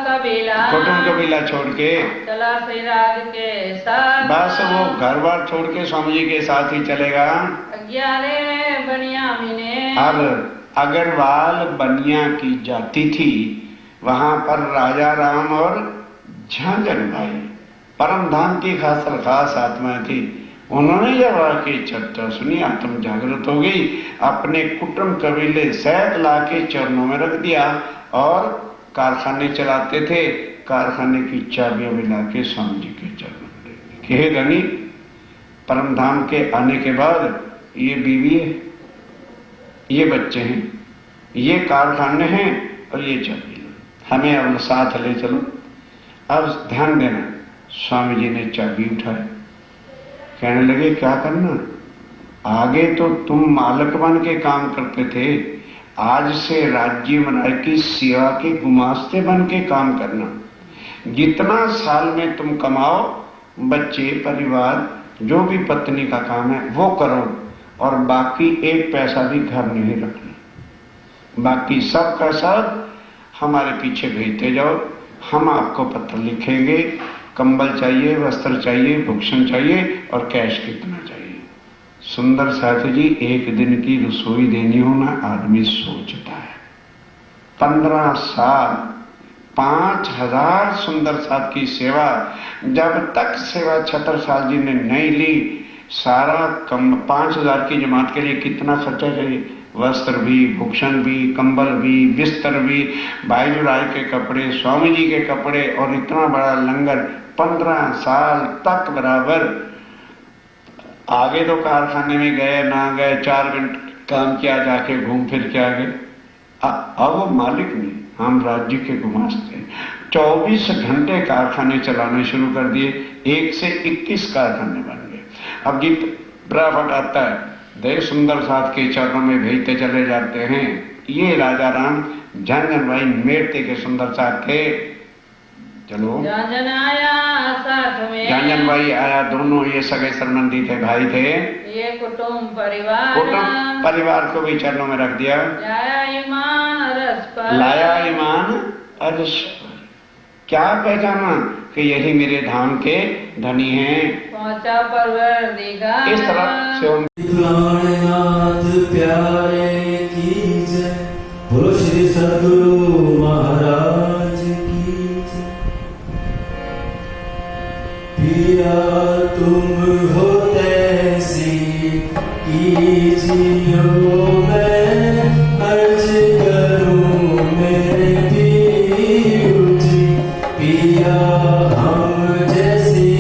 कबीला छोड़ के चला सैराग के साथ, बस वो घर बार छोड़ के स्वामी जी के साथ ही चलेगा। 11 बनियामिने, अब अग्रवाल बनिया की जाति थी, वहां पर राजा राम और झांझन भाई परम धाम की खास आत्मा थी। उन्होंने जब आके चर्चा सुनी, आत्म जागृत हो गई, अपने कुटुंब कबीले सैद ला के चरणों में रख दिया और कारखाने चलाते थे। कारखाने की चाबियां भी ला के स्वामी जी के चरणों में रख दी। हे धनी, परम धाम के आने के बाद ये बीवी है, ये बच्चे हैं, ये कारखाने हैं और ये चाबी, हमें अब साथ ले चलो। अब ध्यान देना, स्वामी जी ने चाबी उठाई, कहने लगे क्या करना? आगे तो तुम मालिक बन के काम करते थे, आज से राज्य मनाई की सेवा के गुमास्ते बन के काम करना। जितना साल में तुम कमाओ, बच्चे परिवार जो भी पत्नी का काम है वो करो, और बाकी एक पैसा भी घर नहीं रखना। बाकी सब का सब हमारे पीछे भेजते जाओ, हम आपको पत्र लिखेंगे, कंबल चाहिए, वस्त्र चाहिए, भूषण चाहिए और कैश कितना चाहिए। सुंदर साथ जी, एक दिन की रसोई देनी हो ना, आदमी सोचता है। 15 साल 5000 सुंदर साथ की सेवा, जब तक सेवा छत्रसाल जी ने नहीं ली, सारा कम 5000 की जमात के लिए कितना खर्चा चाहिए, वस्त्र भी, भूषण भी, कंबल भी, बिस्तर भी, भाई जुड़ाई के कपड़े, स्वामी जी के कपड़े और इतना बड़ा लंगर 15 साल तक बराबर। आगे तो कारखाने में गए ना गए, 4 घंटे काम किया, जाके घूम फिर के आ गए। अब वो मालिक नहीं, हम राज्य के गुमास्ते। 24 घंटे कारखाने चलाने शुरू कर दिए, 1 से 21 कारखाने बन गए। अब गीत प्रॉफिट आता है, देव सुंदर साथ के चरणों में भेजते चले जाते हैं। ये राजा राम झंझन भाई मेड़ते के सुंदर साथ थे। चलो, झंझन आया साथ में, झंझन भाई आया, दोनों ये सगे संबंधी थे, भाई थे। ये कुटुंब परिवार, कुटुंब परिवार को भी चरणों में रख दिया। लाया ईमान अरस पर, लाया ईमान अरस पर। क्या पहचाना कि यही मेरे धाम के धनी हैं। पहुंचा परवरदिगार, इस तरह से प्राणनाथ प्यारे की जय, बोलो श्री सद्गुरु महाराज की जय। पिया तुम हो तैसी कीजियो, मैं अर्ज करूं मेरे पीर जी। पिया हम जैसी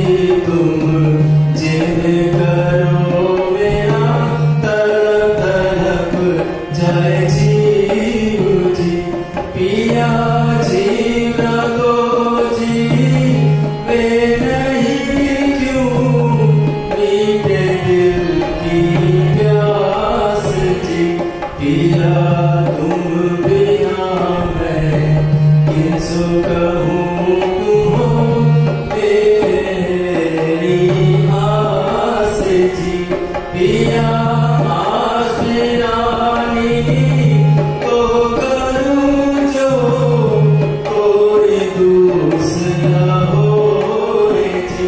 तुम जिन करो, मेरा तड़प तड़प जाए जीव जी। पिया जीना दो जी, वे नहीं क्यों मीठे दिल की प्यास जी। पिया तुम बिना मैं किसको कहूँ, तुम हो मेरी आस जी। पिया आस रानी तो करूँ जो कोई दूसरा हो जी।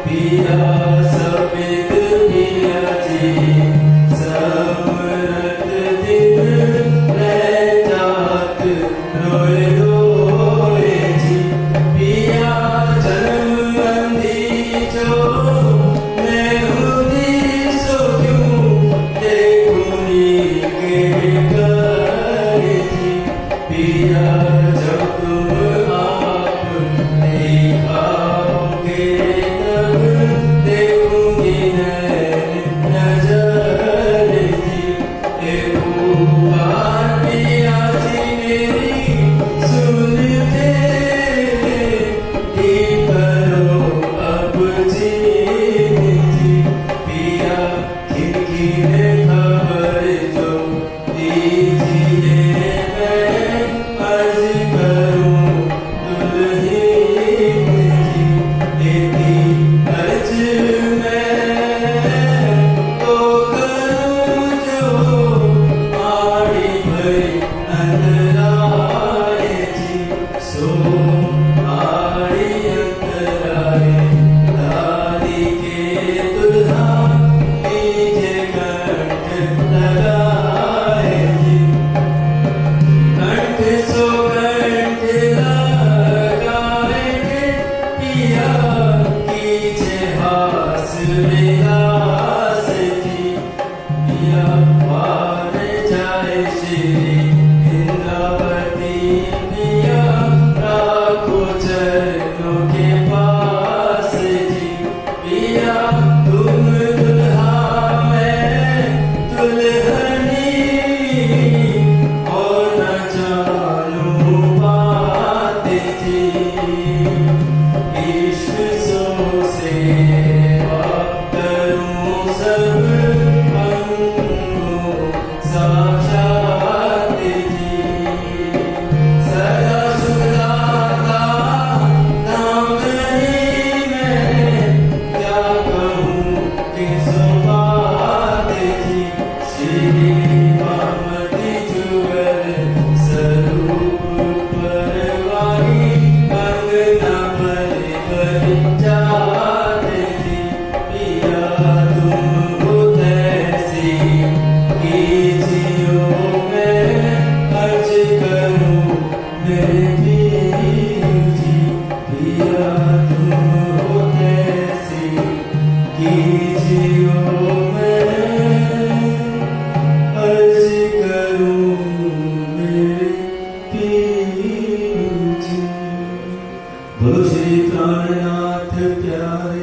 पिया सबित पिया जी, समरत दिन रह जात रोए रोए जी। पिया जन्म बंदी जो मैं हुदी, सो क्यों देखूनी के कर जी। पिया जब तुम आप नहीं आओगे, तब देखूंगी नजर जी। एक बार पिया जी मेरी सुनते ही करो अब जी जी। पिया खिड़की में खबर जो दीजिए, मैं अर्ज करूं दुल्हीन जी। यदि अर्ज मैं तो करूं जो आड़ी भई अंतराय जी। सो आड़ी अंतराय दादी के दुल्हा नीचे कंठ लगाए जी। कंठ सो कंठ लगाएंगे, पिया कीजे हास विलास जी। पिया पार जाए श्री इंद्रावती, पिया राखो चरणों के पास जी। पिया तुम दुल्हा मैं दुल्हनी, और न जानू बात जी। ईश सो सेवा कीजियो मैं अर्ज करूं मेरे पीर जी। बोलो श्री प्राणनाथ प्यारे